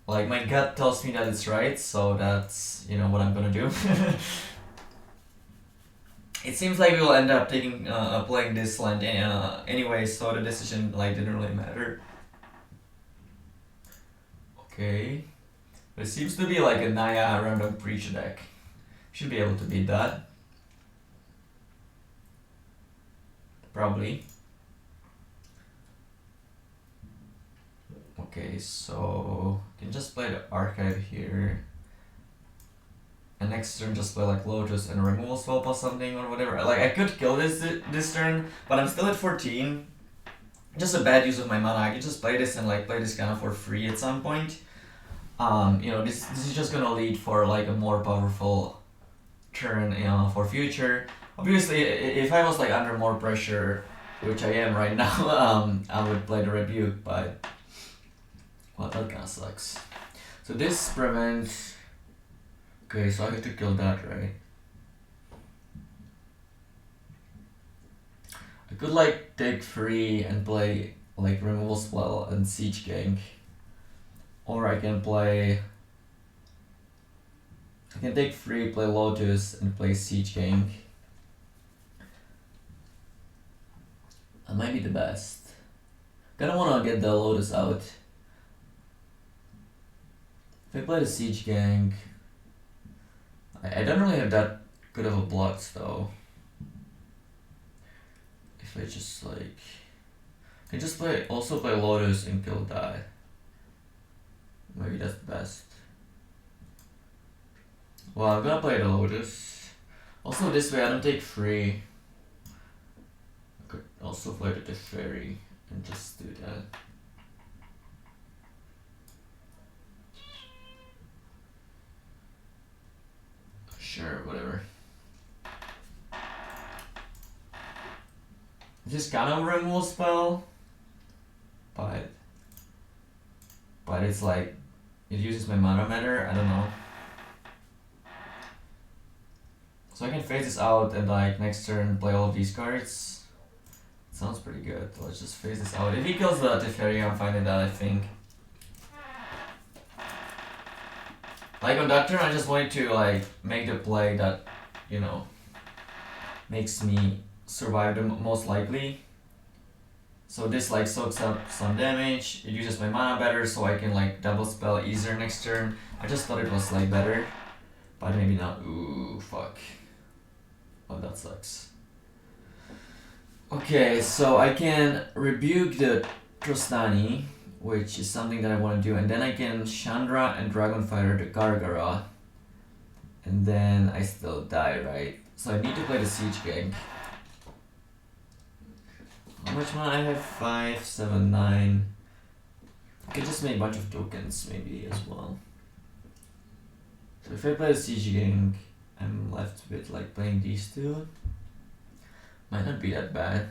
like my gut tells me that it's right, so that's what I'm gonna do. It seems like we will end up taking playing this land anyway, so the decision like didn't really matter. Okay. It seems to be like a Naya random creature deck. Should be able to beat that. Probably. Okay, so you can just play the Archive here. And next turn just play like Lotus and Removal Swap or something or whatever. Like I could kill this turn, but I'm still at 14. Just a bad use of my mana. I could just play this and like play this kind of for free at some point. This is just gonna lead for like a more powerful turn, for future. Obviously, if I was like under more pressure, which I am right now, I would play the Rebuke, but well, that kind of sucks. So this prevents. Okay, so I have to kill that, right? I could like take 3 and play like Removal Spell and Siege Gang. Or I can take 3, play Lotus, and play Siege Gang. That might be the best. Kinda wanna get the Lotus out. If I play the Siege Gang, I don't really have that good of a blocks though. If I just like... I can just also play Lotus and kill that. Maybe that's the best. Well, I'm gonna play the Lotus. Also this way I don't take 3. I could also play the Teferi and just do that. Sure, whatever. This kind of removal spell, but it's like it uses my mana matter. I don't know. So I can phase this out and like next turn play all of these cards. Sounds pretty good. Let's just phase this out. If he kills the Teferi, I'm fine with that, I think. Like on that turn, I just wanted to like make the play that, makes me survive the most likely. So this like soaks up some damage, it uses my mana better so I can like double spell easier next turn. I just thought it was like better, but maybe not. Ooh, fuck. Oh, that sucks. Okay, so I can rebuke the Trostani, which is something that I want to do, and then I can Chandra and Dragon Fighter the Gargara, and then I still die, right? So I need to play the Siege Gang. How much mana I have? 5, 7, 9. I can just make a bunch of tokens maybe as well. So if I play the Siege Gang, I'm left with like playing these two. Might not be that bad.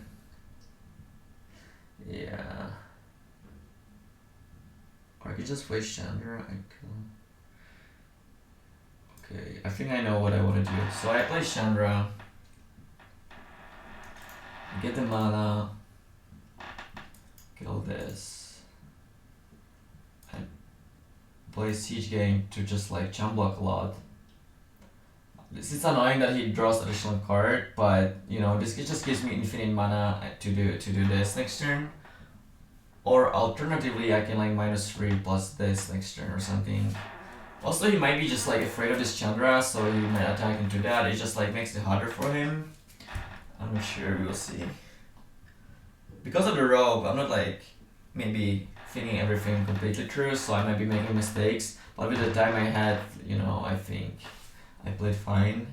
Yeah. Or I could just play Chandra. Okay, I think I know what I want to do. So I play Chandra. Get the mana. Kill this. And play Siege Gang to just like jump block a lot. This is annoying that he draws additional card, but you know this just gives me infinite mana to do this next turn. Or alternatively, I can like -3 plus this next turn or something. Also, he might be just like afraid of this Chandra, so he might attack into that. It just like makes it harder for him. I'm not sure. We'll see. Because of the robe, I'm not like maybe thinking everything completely through, so I might be making mistakes. But with the time I had, you know, I think I played fine.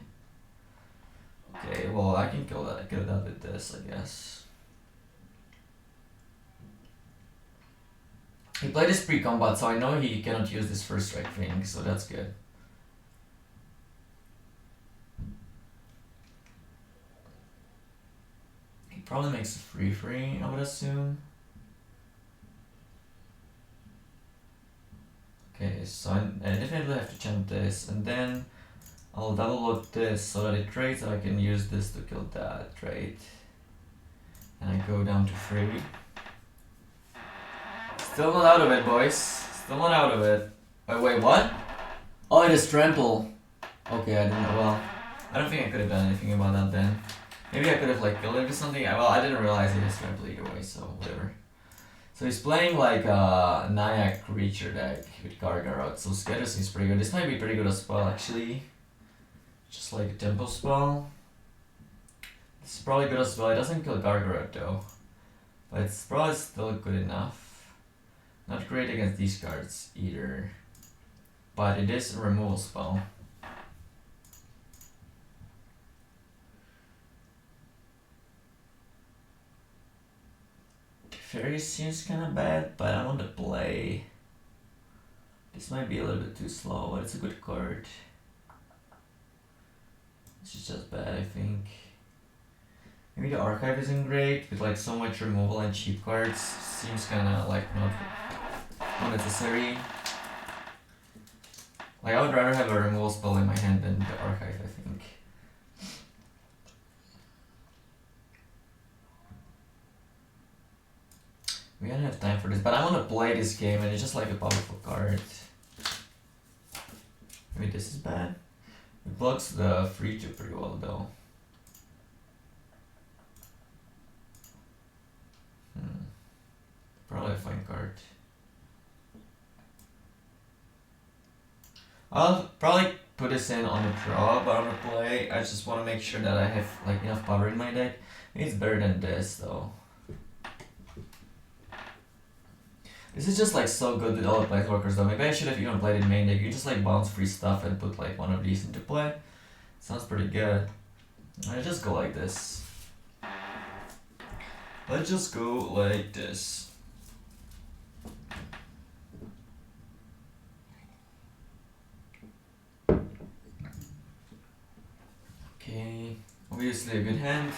Okay, well I can kill that with this, I guess. He played this pre-combat, so I know he cannot use this first strike thing, so that's good. He probably makes a 3/3, I would assume. Okay, so I definitely have to chant this, and then I'll double load this so that it trades, so I can use this to kill that trade. And I go down to 3. Still not out of it, boys. Still not out of it. Wait, what? Oh, it is trample. Okay, I didn't know. Well, I don't think I could have done anything about that then. Maybe I could have like killed it or something. Well, I didn't realize it is trample either way, so whatever. So he's playing like a Naya creature deck with Gargarot, so Scatter seems pretty good. This might be pretty good as well, actually. Just like a tempo spell. It's probably good as well. It doesn't kill Gargarot though, but it's probably still good enough. Not great against these cards either, but it is a removal spell. Fairy seems kinda bad, but I want to play. This might be a little bit too slow, but it's a good card. This is just bad, I think. Maybe the archive isn't great, with like so much removal and cheap cards. Seems kinda like not necessary. Like I would rather have a removal spell in my hand than the archive, I think. We don't have time for this, but I want to play this game and it's just like a powerful card. Maybe this is bad. It blocks the 3/2 pretty well though. Probably a fine card. I'll probably put this in on the draw, but on the play, I just want to make sure that I have like enough power in my deck. It's better than this though. This is just like so good with all the Planeswalkers though. Maybe I should have even played in main deck. You just like bounce free stuff and put like one of these into play. Sounds pretty good. I just go like this. Let's just go like this. Okay, obviously a good hand.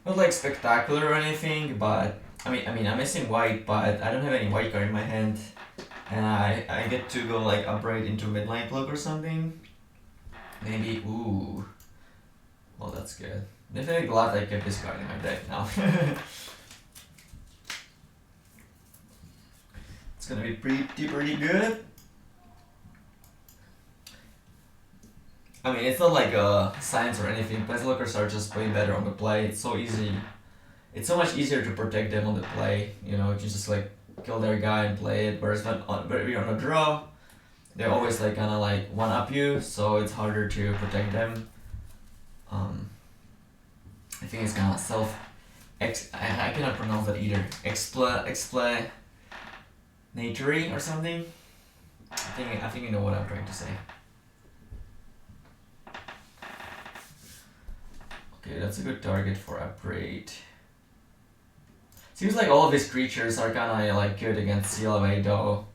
Not like spectacular or anything, but I mean I'm missing white, but I don't have any white card in my hand, and I get to go like upgrade into Midnight Cloak or something. Maybe ooh. Well, that's good. Definitely glad I kept this card in my deck now. It's gonna be pretty good. I mean, it's not like a science or anything. Planeswalkers are just way better on the play. It's so easy. It's so much easier to protect them on the play. You know, you just like kill their guy and play it. Whereas when you're on a draw, they're always like kind of like one up you, so it's harder to protect them. I think it's gonna I cannot pronounce that either. Explanatory or something. I think you know what I'm trying to say. Okay, that's a good target for upgrade. Seems like all of his creatures are kinda like good against Seal Away though.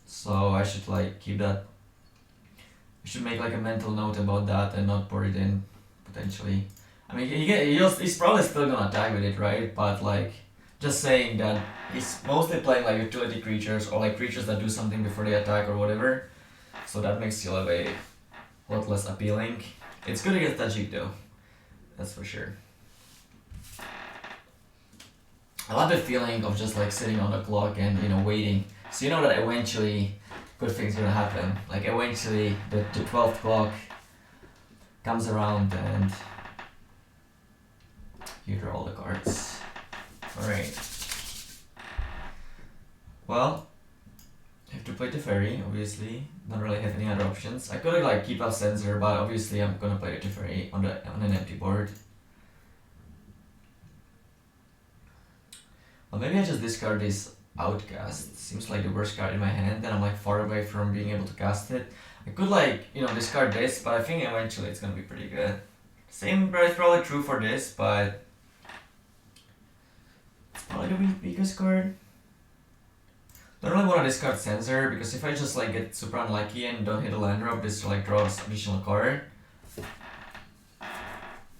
So I should like keep that. I should make like a mental note about that and not put it in potentially. I mean, he's probably still gonna attack with it, right? But like, just saying that he's mostly playing like utility creatures or like creatures that do something before they attack or whatever. So that makes Seal Away a lot less appealing. It's good against Tajik though, that's for sure. I love the feeling of just like sitting on the clock and waiting. So you know that eventually good things are gonna happen. Like eventually the 12th clock comes around and you draw all the cards. Alright. Well, I have to play the Teferi, obviously. Don't really have any other options. I could like keep up Sensor, but obviously I'm gonna play the Teferi on an empty board. Well, maybe I just discard this Outcast. Seems like the worst card in my hand, and I'm like far away from being able to cast it. I could like discard this, but I think eventually it's gonna be pretty good. Same is probably true for this, but it's probably the weakest card. Don't really want to discard Sensor because if I just like get super unlucky and don't hit a land drop, this like draws additional card.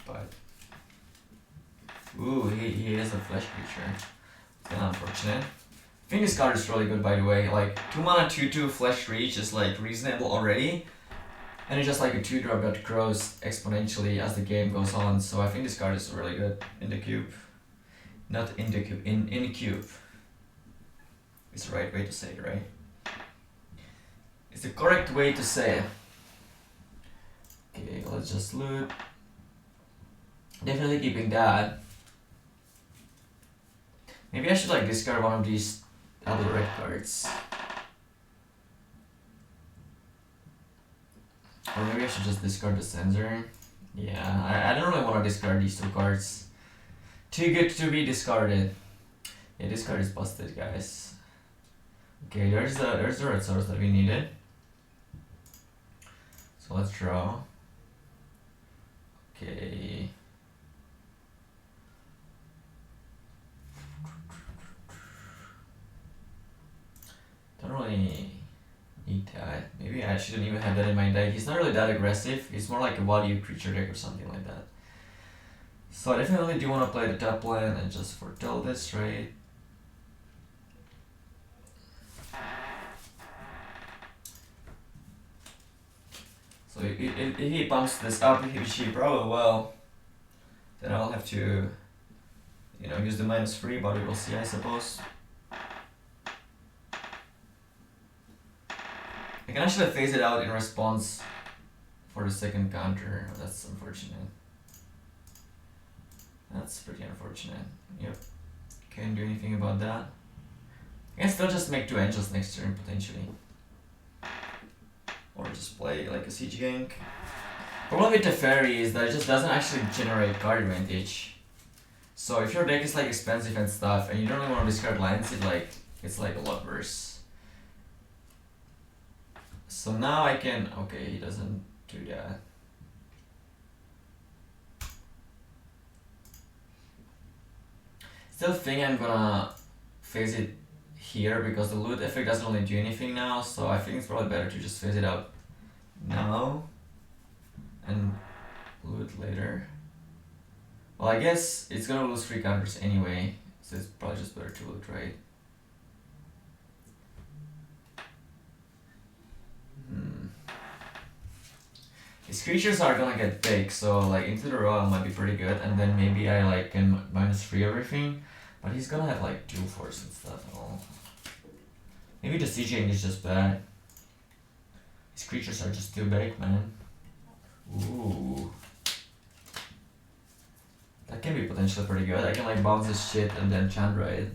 But ooh, he is a flesh creature. It's unfortunate. I think this card is really good, by the way. Like 2 mana 2/2 flesh reach is like reasonable already, and it's just like a 2-drop that grows exponentially as the game goes on. So I think this card is really good in the cube. Not in the cube, in cube. It's the right way to say it, right? It's the correct way to say it. Okay, let's just loot. Definitely keeping that. Maybe I should like discard one of these other red cards. Or maybe I should just discard the Sensor. Yeah, I don't really want to discard these 2 cards. Too good to be discarded. Yeah, this card is busted, guys. Okay, there's the red source that we needed. So let's draw. Okay. Don't really need that. Maybe I shouldn't even have that in my deck. He's not really that aggressive. He's more like a value creature deck or something like that. So I definitely do want to play the top lane and just foretell this, right? So if he pumps this up, which he probably will, then I'll have to, use the -3, but we will see, I suppose. I can actually phase it out in response for the second counter. That's unfortunate. That's pretty unfortunate. Yep. Can't do anything about that. I can still just make 2 angels next turn, potentially. Or just play like a siege gank. Problem with the Teferi is that it just doesn't actually generate card advantage. So if your deck is like expensive and stuff and you don't really want to discard lands, it's like a lot worse. So now I can, okay, he doesn't do that. Still think I'm gonna phase it here because the loot effect doesn't really do anything now, so I think it's probably better to just phase it out now and loot later. Well, I guess it's gonna lose 3 counters anyway, so it's probably just better to loot, right? His creatures are gonna get big, so like Into the Royal might be pretty good, and then maybe I like can -3 everything, but he's gonna have like 2 force and stuff and all. Maybe the sieging is just bad. His creatures are just too big, man. Ooh. That can be potentially pretty good. I can like bounce this shit and then Chandra it.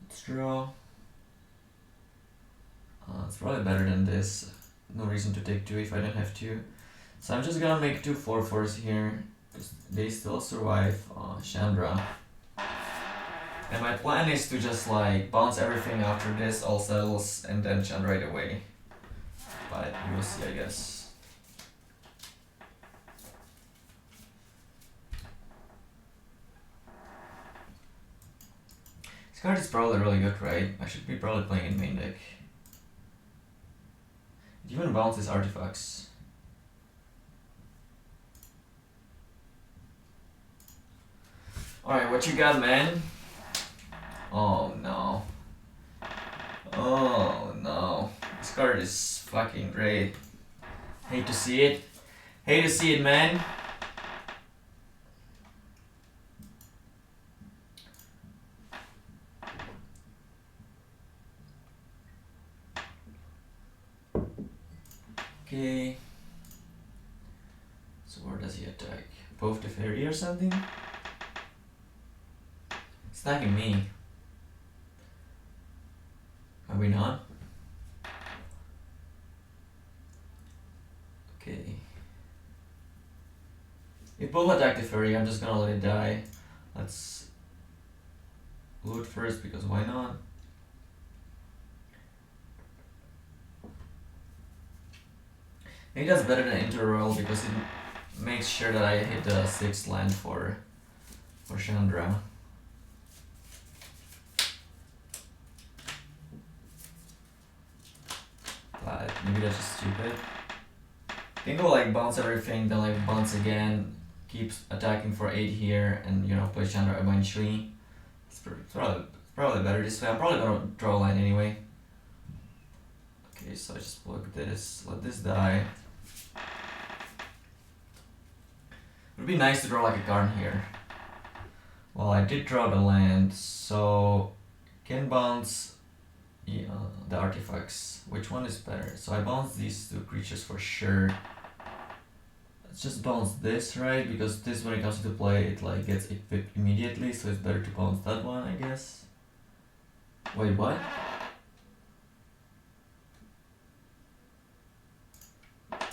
Let's draw. It's probably better than this. No reason to take 2 if I don't have to. So I'm just gonna make 2 4/4s here, because they still survive Chandra. And my plan is to just like bounce everything after this, all settles, and then Chandra right away. But we will see, I guess. This card is probably really good, right? I should be probably playing in main deck. It even bounces artifacts. Alright, what you got, man? Oh no. Oh no. This card is fucking great. Hate to see it. Hate to see it, man. Okay. So where does he attack? Both the fairy or something? It's attacking me. Are we not? Okay. If both attack the fairy, I'm just gonna let it die. Let's loot first because why not? Maybe that's better than Interroyal because it makes sure that I hit the 6th land for Chandra. But maybe that's just stupid. Can go like bounce everything, then like bounce again, keeps attacking for 8 here, and you know play Chandra eventually. It's probably better this way. I'm probably gonna draw a line anyway. Okay, so I just block this, let this die. It would be nice to draw like a card here. Well, I did draw the land, so can bounce the artifacts. Which one is better? So I bounce these 2 creatures for sure. Let's just bounce this, right? Because this, when it comes into play, it like gets equipped immediately, so it's better to bounce that one, I guess. Wait, what?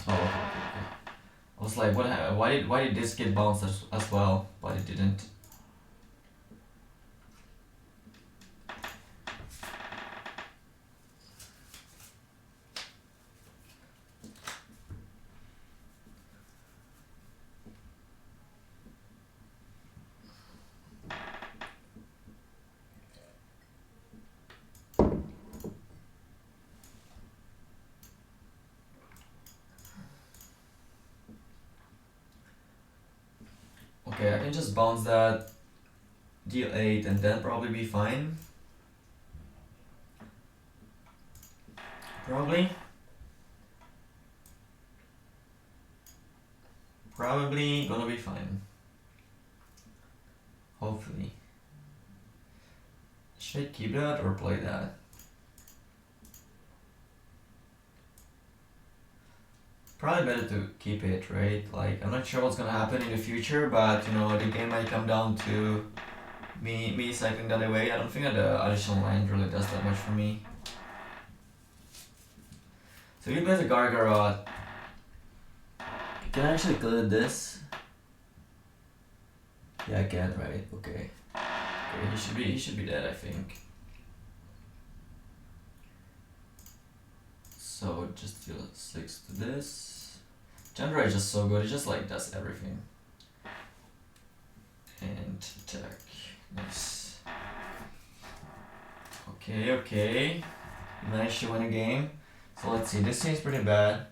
Oh, okay. I was like, what happened? Why did this get bounced as well? But it didn't. Okay, I can just bounce that, deal 8, and then probably be fine. Probably gonna be fine. Hopefully. Should I keep that or play that? Probably better to keep it, right? Like, I'm not sure what's gonna happen in the future, but you know, the game might come down to me cycling that away. I don't think that the additional land really does that much for me. So he plays a Gargarot. Can I actually clear this? Yeah, I can, right? Okay. Okay, he should be dead, I think. So just deal 6 to this. Chandra is just so good, it just like does everything. And attack. Nice. Okay. Managed to win a game. So let's see, this seems pretty bad.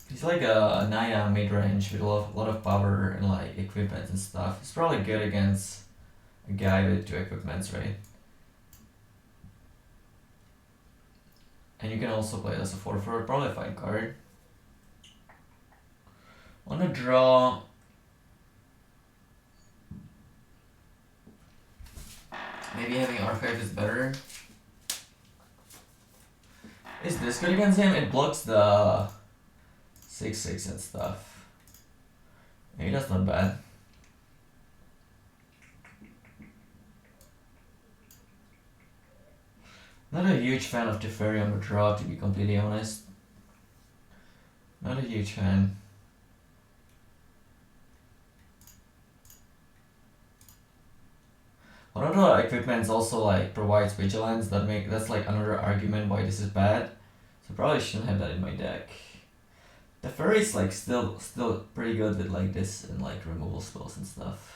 He's like a Naya mid-range with a lot of power and like equipment and stuff. It's probably good against a guy with 2 equipments, right? And you can also play it as a 4/4, probably a fine card. Wanna draw. Maybe having R5 is better. Is this good against him? It blocks the 6/6 and stuff. Maybe that's not bad. Not a huge fan of Teferi on the draw, to be completely honest. Not a huge fan. One of the equipments also like provides vigilance. That's like another argument why this is bad. So probably shouldn't have that in my deck. The fairy is like still pretty good with like this and like removal spells and stuff.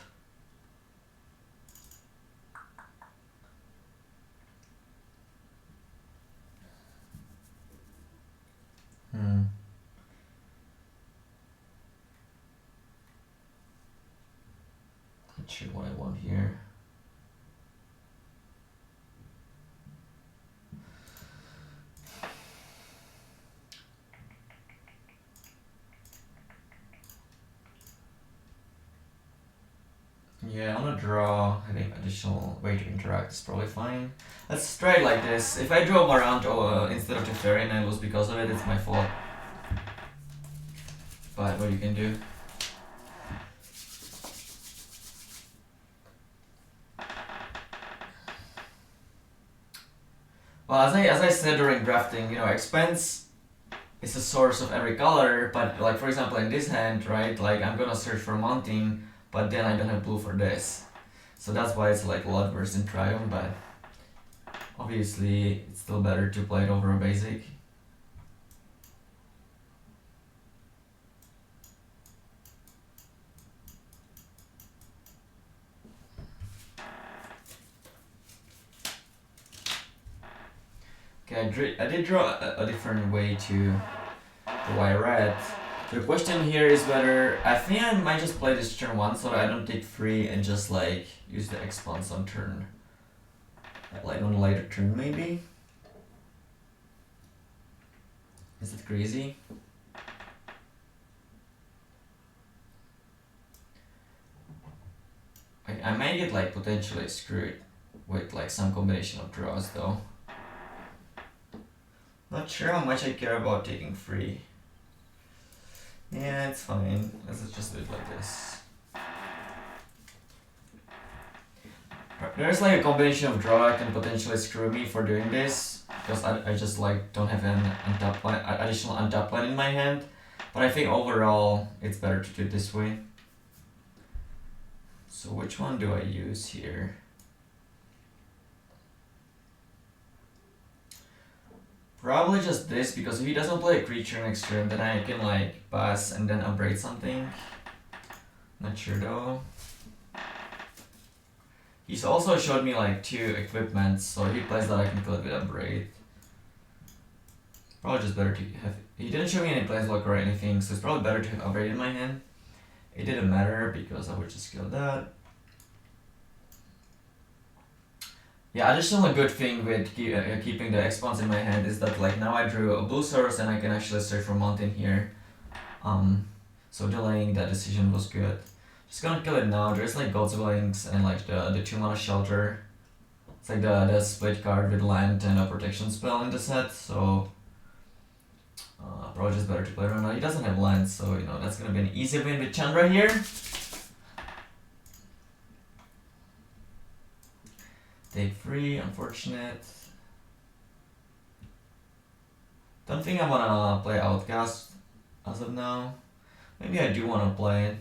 Not sure what I want here. Yeah, on a draw, having additional way to interact is probably fine. Let's try it like this. If I draw around instead of Teferi and I lose because of it, it's my fault. But what you can do. Well, as I said during drafting, you know, expense is a source of every color, but like for example in this hand, right, like I'm gonna search for mounting, but then I don't have blue for this. So that's why it's like a lot worse in Triumph, but obviously it's still better to play it over a basic. Okay, I did draw a different way to why red. The question here is whether I think I might just play this turn 1 so that I don't take free and just like use the expanse on turn, like on a later turn maybe. Is it crazy? I might get like potentially screwed with like some combination of draws though. Not sure how much I care about taking free. Yeah, it's fine. Let's just do it like this. There's like a combination of draw that can potentially screw me for doing this, because I just like don't have an additional untapped line in my hand. But I think overall it's better to do it this way. So which one do I use here? Probably just this, because if he doesn't play a creature next turn, then I can like pass and then upgrade something. Not sure though. He's also showed me like 2 equipments, so if he plays that I can kill it with upgrade. Probably just better to have. He didn't show me any planeswalker or anything, so it's probably better to have upgrade in my hand. It didn't matter because I would just kill that. Yeah, additional good thing with keeping the expanse in my hand is that like now I drew a blue source and I can actually search for mountain here. So delaying that decision was good. Just gonna kill it now. There's like God's Willings and like the 2-mana shelter. It's like the split card with land and a protection spell in the set, so probably just better to play around now. He doesn't have land, so you know that's gonna be an easy win with Chandra here. Take free, unfortunate. Don't think I wanna play Outcast as of now. Maybe I do wanna play it.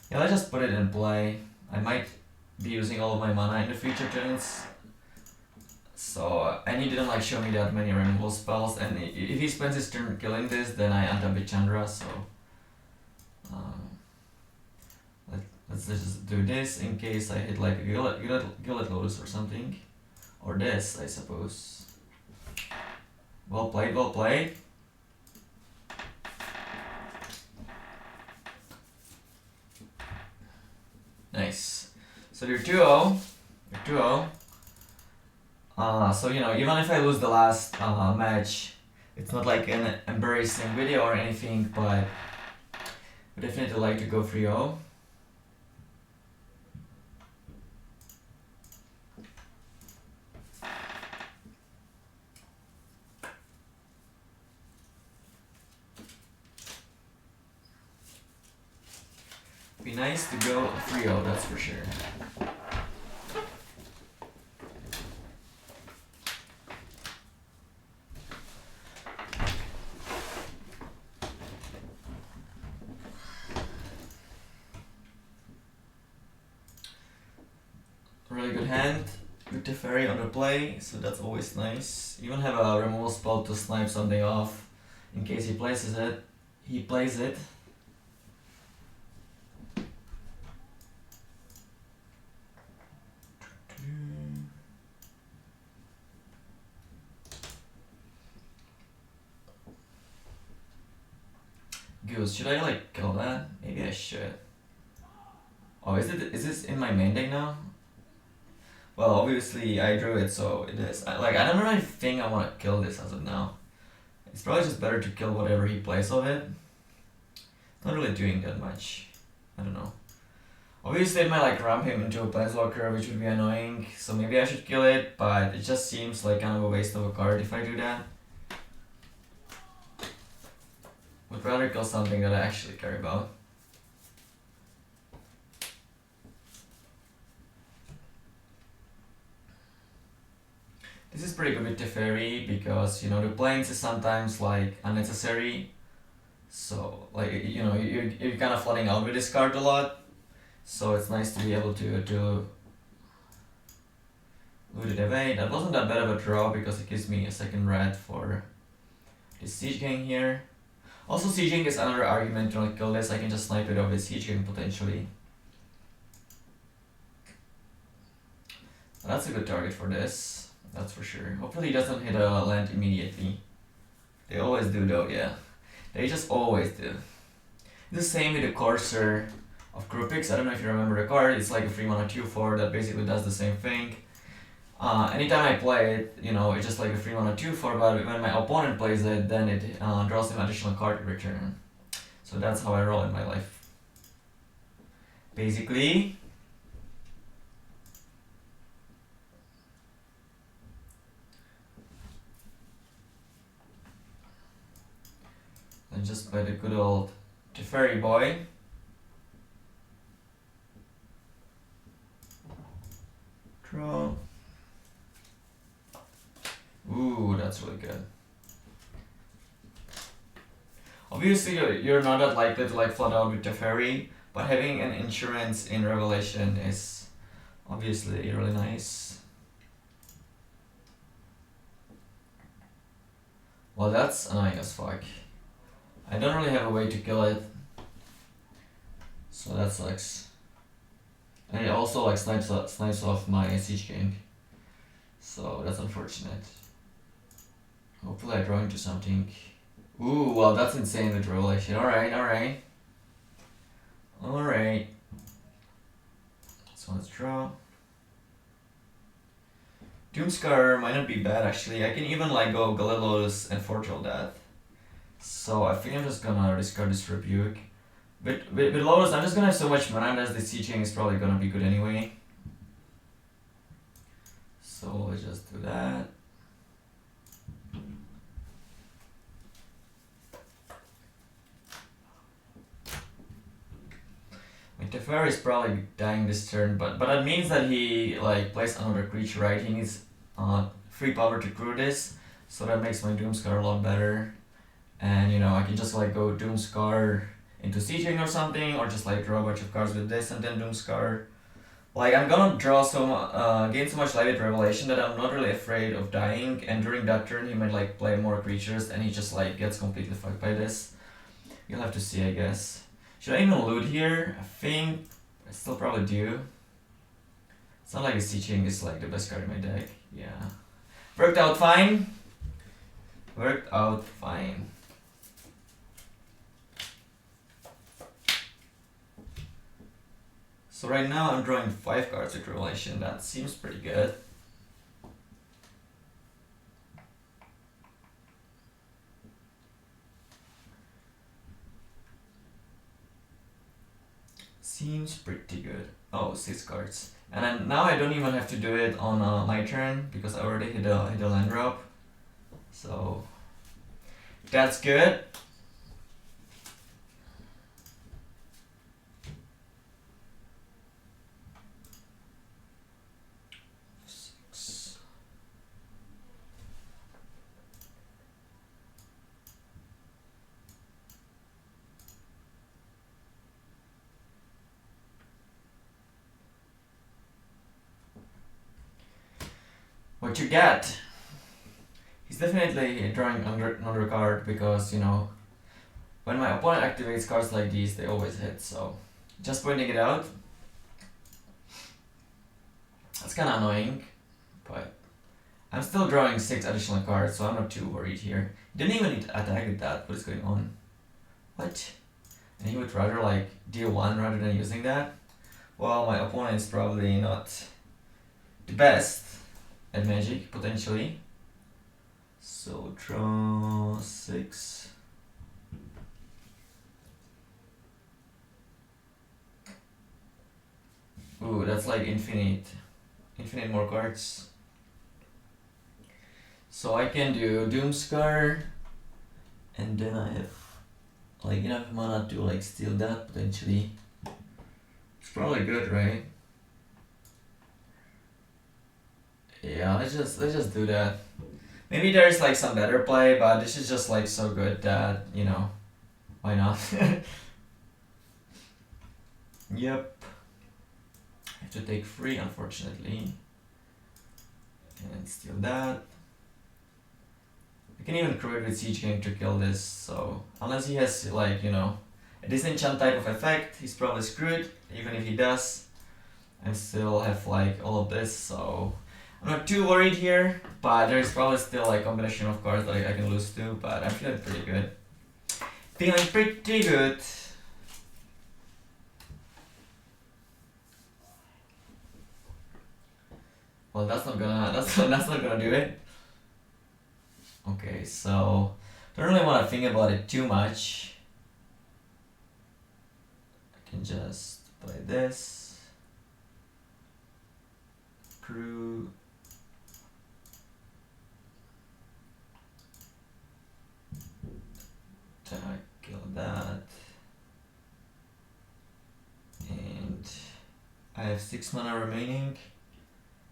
Yeah, let's just put it in play. I might be using all of my mana in the future turns. So, and he didn't like show me that many removal spells, and if he spends his turn killing this, then I untap with Chandra, so let's just do this in case I hit like a Gillet Lotus or something. Or this, I suppose. Well played, well played. Nice. So you're 2-0. You're 2-0. So you know, even if I lose the last match, it's not like an embarrassing video or anything, but I definitely like to go 3-0. Be nice to go 3-0, that's for sure. hand with the fairy on the play, so that's always nice. Even have a removal spell to snipe something off in case he plays it. Goose, should I like kill that? Maybe I should. Oh, is this in my main deck now? Well, obviously I drew it, so it is. I don't really think I want to kill this as of now. It's probably just better to kill whatever he plays of it. It's not really doing that much. I don't know. Obviously it might like ramp him into a Planeswalker, which would be annoying, so maybe I should kill it, but it just seems like kind of a waste of a card if I do that. Would rather kill something that I actually care about. This is pretty good with Teferi because, you know, the planes is sometimes like unnecessary. So like, you know, you're kind of flooding out with this card a lot. So it's nice to be able to loot it away. That wasn't that bad of a draw because it gives me a second red for this Siege Gang here. Also, Siege Gang is another argument to like kill this. I can just snipe it off with Siege Gang potentially. That's a good target for this, that's for sure. Hopefully he doesn't hit a land immediately. They always do though, yeah. They just always do. The same with the Courser of Krupix. I don't know if you remember the card. It's like a 3-mana 2/4 that basically does the same thing. Anytime I play it, you know, it's just like a 3-mana 2/4, but when my opponent plays it, then it draws an additional card in return. So that's how I roll in my life. Basically. And just by the good old Teferi boy. Draw. Ooh, that's really good. Obviously, you're not that likely to like flood out with Teferi, but having an insurance in Revelation is obviously really nice. Well, that's annoying as fuck. I don't really have a way to kill it, so that sucks. And it also like snipes off my Siege King, so that's unfortunate. Hopefully I draw into something. Ooh, well that's insane with Revelation. Alright. So let's draw. Doomscar might not be bad actually. I can even like go Galillos and Fortrell Death. So I think I'm just gonna discard this Rebuke. With Lotus, I'm just gonna have so much mana that the Siege King is probably gonna be good anyway. So let's just do that. My Teferi is probably dying this turn, but that means that he like plays another creature, right? He needs 3 power to crew this, so that makes my Doomscar a lot better. And you know, I can just like go Doomscar into Sieging or something, or just like draw a bunch of cards with this and then Doomscar. Like I'm gonna draw gain so much life with Revelation that I'm not really afraid of dying, and during that turn he might like play more creatures and he just like gets completely fucked by this. You'll have to see, I guess. Should I even loot here? I think I still probably do. It's not like a Sieging is like the best card in my deck. Yeah. Worked out fine. So right now I'm drawing 5 cards with Revelation. That seems pretty good. Seems pretty good. Oh, 6 cards. And then now I don't even have to do it on my turn because I already hit a land drop. So that's good. what you get. He's definitely drawing another card because, you know, when my opponent activates cards like these, they always hit, so just pointing it out. That's kinda annoying, but I'm still drawing 6 additional cards, so I'm not too worried here. Didn't even attack with that. What is going on? What? And he would rather like deal 1 rather than using that? Well, my opponent is probably not the best at Magic, potentially. So draw 6. Ooh, that's like infinite more cards. So I can do Doomscar, and then I have like enough mana to like steal that potentially. It's probably good, right? Yeah, let's just do that. Maybe there's like some better play, but this is just like so good that, you know, why not? Yep. I have to take 3, unfortunately. And steal that. I can even create with Siege King to kill this, so unless he has like, you know, a disenchant type of effect, he's probably screwed. Even if he does, I still have like all of this, so I'm not too worried here, but there's probably still like a combination of cards that I can lose to, but I'm feeling pretty good. Feeling pretty good. Well, that's not gonna do it. Okay, so don't really want to think about it too much. I can just play this. Crew. Attack, kill that. And I have 6 mana remaining.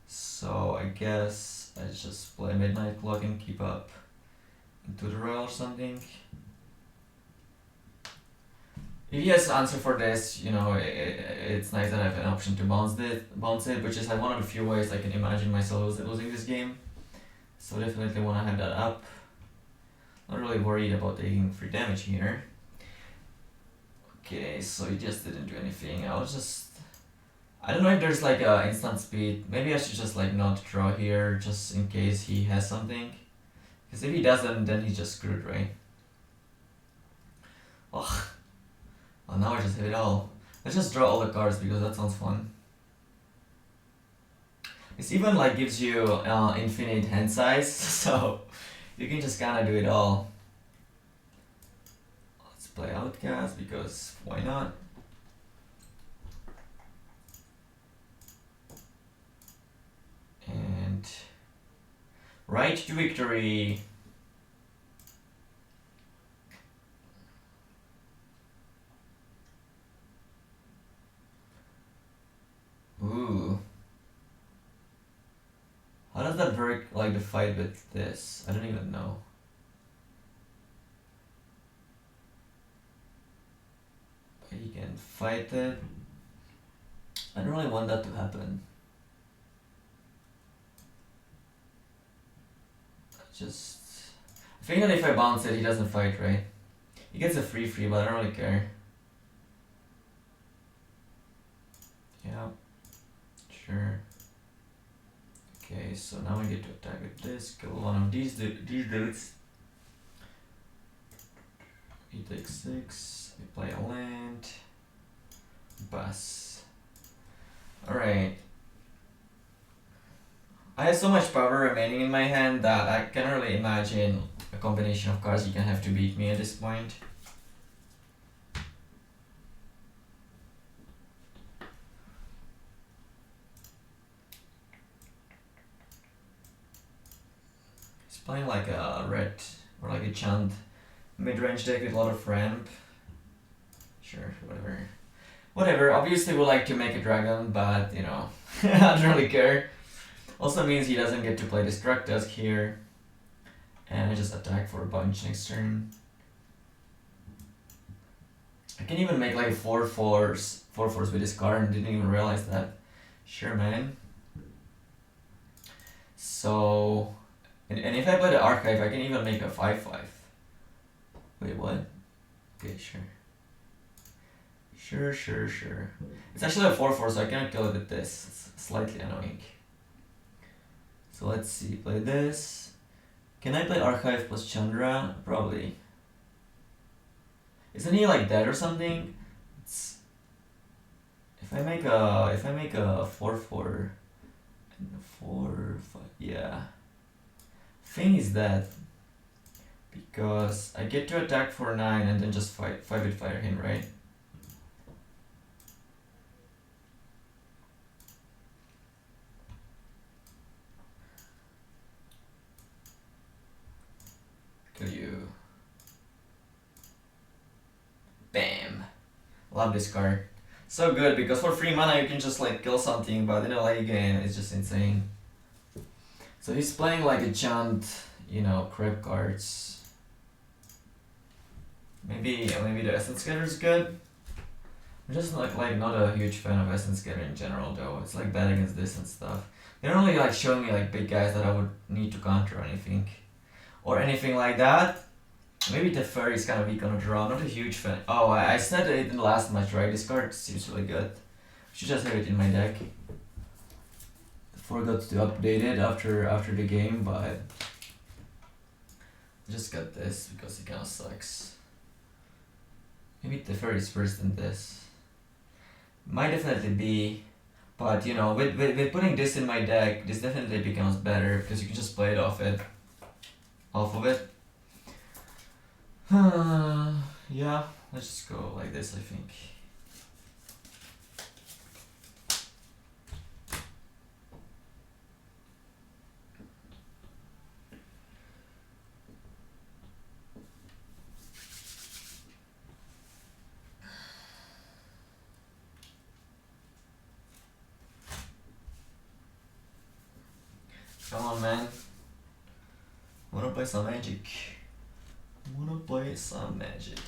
So I guess I just play Midnight Clock and keep up into the royal or something. If he has an answer for this, you know, it's nice that I have an option to bounce it, which is like one of the few ways I can imagine myself losing this game. So definitely want to have that up. Not really worried about taking 3 damage here. Okay, so he just didn't do anything. I don't know if there's like a instant speed. Maybe I should just like not draw here just in case he has something. Because if he doesn't, then he's just screwed, right? Ugh. Well, now I just hit it all. Let's just draw all the cards because that sounds fun. This even like gives you infinite hand size, so you can just kinda do it all. Let's play Outcast because why not? And right to victory. Ooh. How does that work, like the fight with this? I don't even know. But he can fight it. I don't really want that to happen. I think that if I bounce it, he doesn't fight, right? He gets a free, but I don't really care. Yeah, sure. Okay, so now I get to attack with this, kill one of these dudes. He takes 6, I play a land, pass. Alright. I have so much power remaining in my hand that I can't really imagine a combination of cards you can have to beat me at this point. He's playing like a red or like a chant mid-range deck with a lot of ramp. Sure, whatever. Whatever, obviously we like to make a dragon, but you know, I don't really care. Also means he doesn't get to play Destructus here. And I just attack for a bunch next turn. I can even make like 4/4s with this card and didn't even realize that. Sure, man. So, and if I play the archive, I can even make a 5/5. Wait, what? Okay, sure. Sure. It's actually a 4/4, so I cannot kill it with this. It's slightly annoying. So let's see, play this. Can I play archive plus Chandra? Probably. Isn't he like dead or something? It's, if I make a 4/4 and a 4/5, yeah. Thing is that because I get to attack for 9 and then just 5-bit fire him, right? Kill you. Bam. Love this card. So good because for 3 mana you can just like kill something, but in a late game it's just insane. So he's playing like a chant, you know, crap cards. Maybe the Essence Getter is good. I'm just like not a huge fan of Essence Getter in general though. It's like bad against this and stuff. They're only like showing me like big guys that I would need to counter or anything. Or anything like that. Maybe the Fairy is kind of weak on a draw. Not a huge fan. Oh, I said it in the last match, right? This card seems really good. Should just have it in my deck. Forgot to update it after the game, but I just got this because it kind of sucks. Maybe the Fairy is worse than this. Might definitely be, but you know, with putting this in my deck, this definitely becomes better because you can just play it off of it. Yeah, let's just go like this, I think. Come on, man. Wanna play some Magic?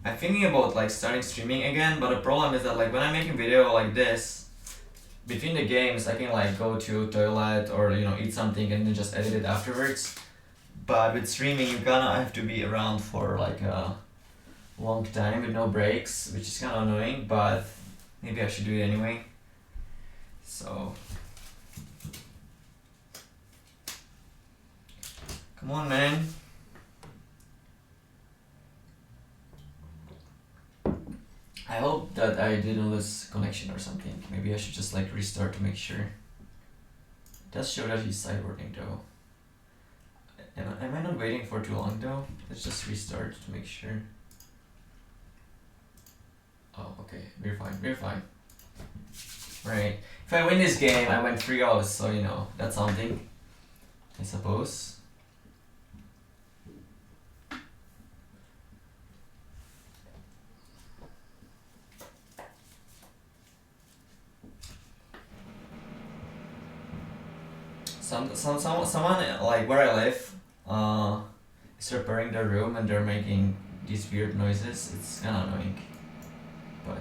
I'm thinking about like starting streaming again, but the problem is that like when I'm making video like this, between the games I can like go to toilet or you know eat something and then just edit it afterwards. But with streaming you kinda have to be around for like a long time with no breaks, which is kinda annoying, but maybe I should do it anyway. So come on, man. I hope that I didn't lose connection or something. Maybe I should just like restart to make sure. It does show that he's sideboarding though. Am I not waiting for too long though? Let's just restart to make sure. Oh, okay. We're fine. Right. If I win this game, I win 3-0, so you know, that's something, I suppose. Someone like where I live is repairing their room and they're making these weird noises. It's kind of annoying, but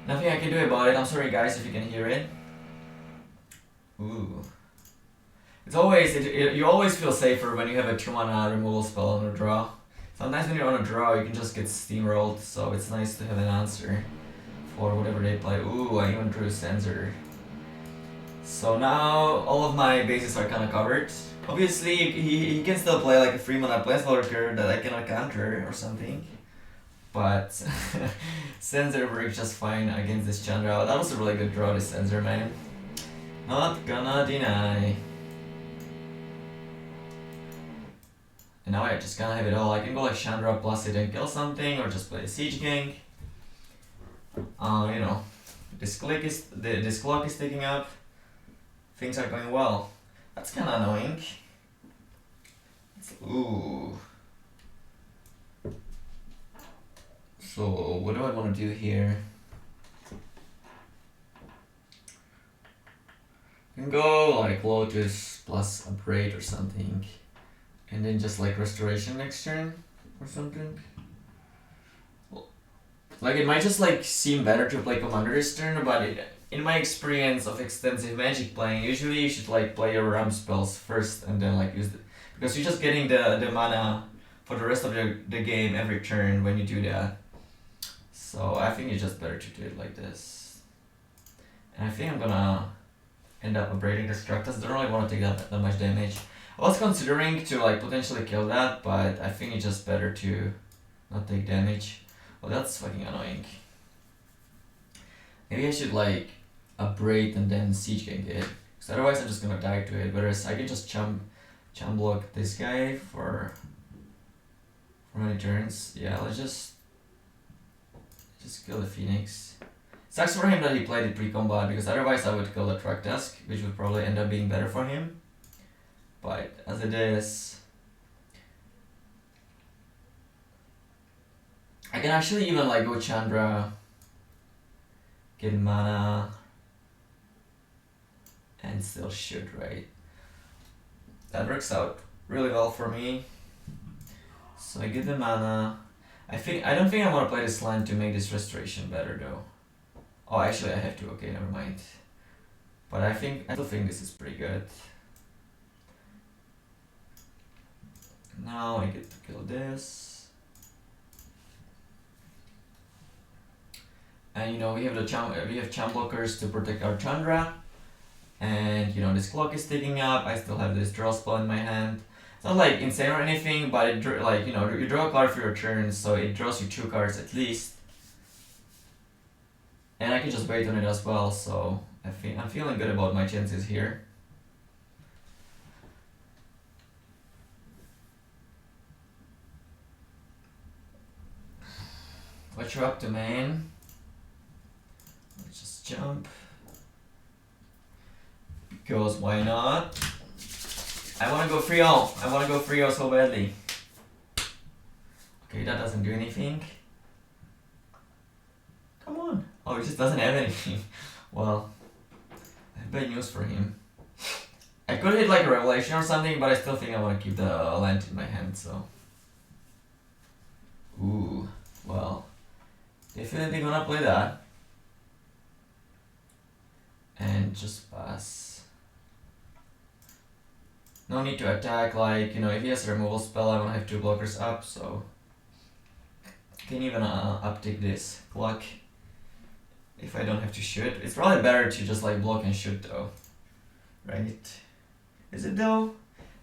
nothing I can do about it. I'm sorry guys if you can hear it. Ooh, it's always you always feel safer when you have a 2-mana removal spell on a draw. Sometimes when you're on a draw you can just get steamrolled, so it's nice to have an answer for whatever they play. Ooh, I even drew Sensor. So now all of my bases are kind of covered. Obviously, he can still play like a 3-mana Planeswalker that I cannot counter or something. But Sensor works just fine against this Chandra. That was a really good draw, this Sensor, man. Not gonna deny. And now I just kind of have it all. I can go like Chandra plus it and kill something, or just play a Siege Gang. You know, this clock is taking up. Things are going well. That's kind of annoying. Ooh. So what do I want to do here? I can go like Lotus plus Upgrade or something. And then just like Restoration next turn or something. Like it might just like seem better to play Commander this turn, but in my experience of extensive Magic playing, usually you should like play your ramp spells first and then like use it, because you're just getting the mana for the rest of the game every turn when you do that. So I think it's just better to do it like this. And I think I'm gonna end up upgrading the Structus. Don't really want to take that much damage. I was considering to like potentially kill that, but I think it's just better to not take damage. Well, that's fucking annoying. Maybe I should like upgrade and then siege gank it, because otherwise I'm just gonna die to it. Whereas I can just chum block this guy for many turns. Yeah, let's just kill the Phoenix. Sucks for him that he played it pre-combat, because otherwise I would kill the Truck Tusk, which would probably end up being better for him. But as it is, I can actually even like go Chandra, get mana, and still shoot, right? That works out really well for me. So I get the mana. I don't think I want to play this land to make this restoration better though. Oh, actually I have to. Okay, never mind. But I still think this is pretty good. Now I get to kill this. And you know, we have charm blockers to protect our Chandra. And you know, this clock is ticking up. I still have this draw spell in my hand. It's not like insane or anything, but it like, you know, you draw a card for your turn, so it draws you 2 cards at least. And I can just wait on it as well, so I'm feeling good about my chances here. What you're up to, man? Let's just jump. Because why not? I wanna go 3-0. I wanna go 3-0 so badly. Okay, that doesn't do anything. Come on. Oh, it just doesn't have anything. Well, I have bad news for him. I could hit like a Revelation or something, but I still think I wanna keep the land in my hand, so. Ooh, well. Definitely gonna play that. And just pass. No need to attack, like, you know, if he has a removal spell, I wanna have 2 blockers up, so. Can even uptick this clock if I don't have to shoot. It's probably better to just like block and shoot though, right? Is it though?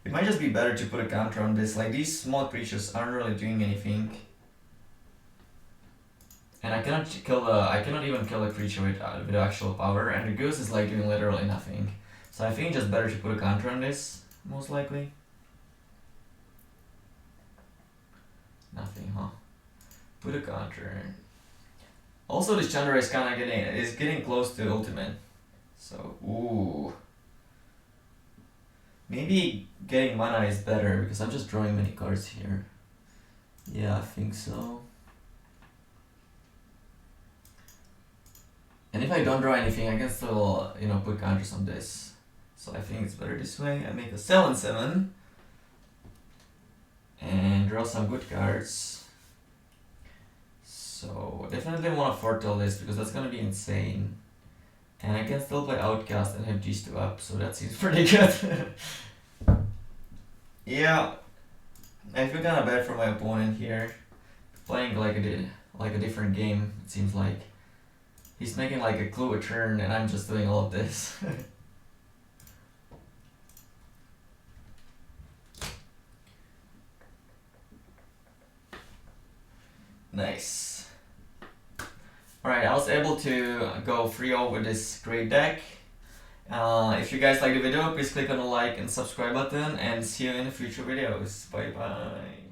It might just be better to put a counter on this. Like, these small creatures aren't really doing anything. And I cannot even kill a creature with actual power, and the goose is like doing literally nothing. So I think it's just better to put a counter on this, most likely. Nothing, huh? Put a counter. Also, this Chandra is kinda getting close to ultimate. So, ooh. Maybe getting mana is better, because I'm just drawing many cards here. Yeah, I think so. And if I don't draw anything, I can still, you know, put counters on this. So I think it's better this way. I make a 7/7 and draw some good cards. So definitely want to foretell this, because that's gonna be insane. And I can still play Outcast and have these 2 up, so that seems pretty good. Yeah, I feel kind of bad for my opponent here. Playing like a different game, it seems like. He's making like a clue a turn, and I'm just doing all of this. Nice. Alright, I was able to go 3-0 with this great deck. If you guys like the video, please click on the like and subscribe button, and see you in the future videos. Bye bye.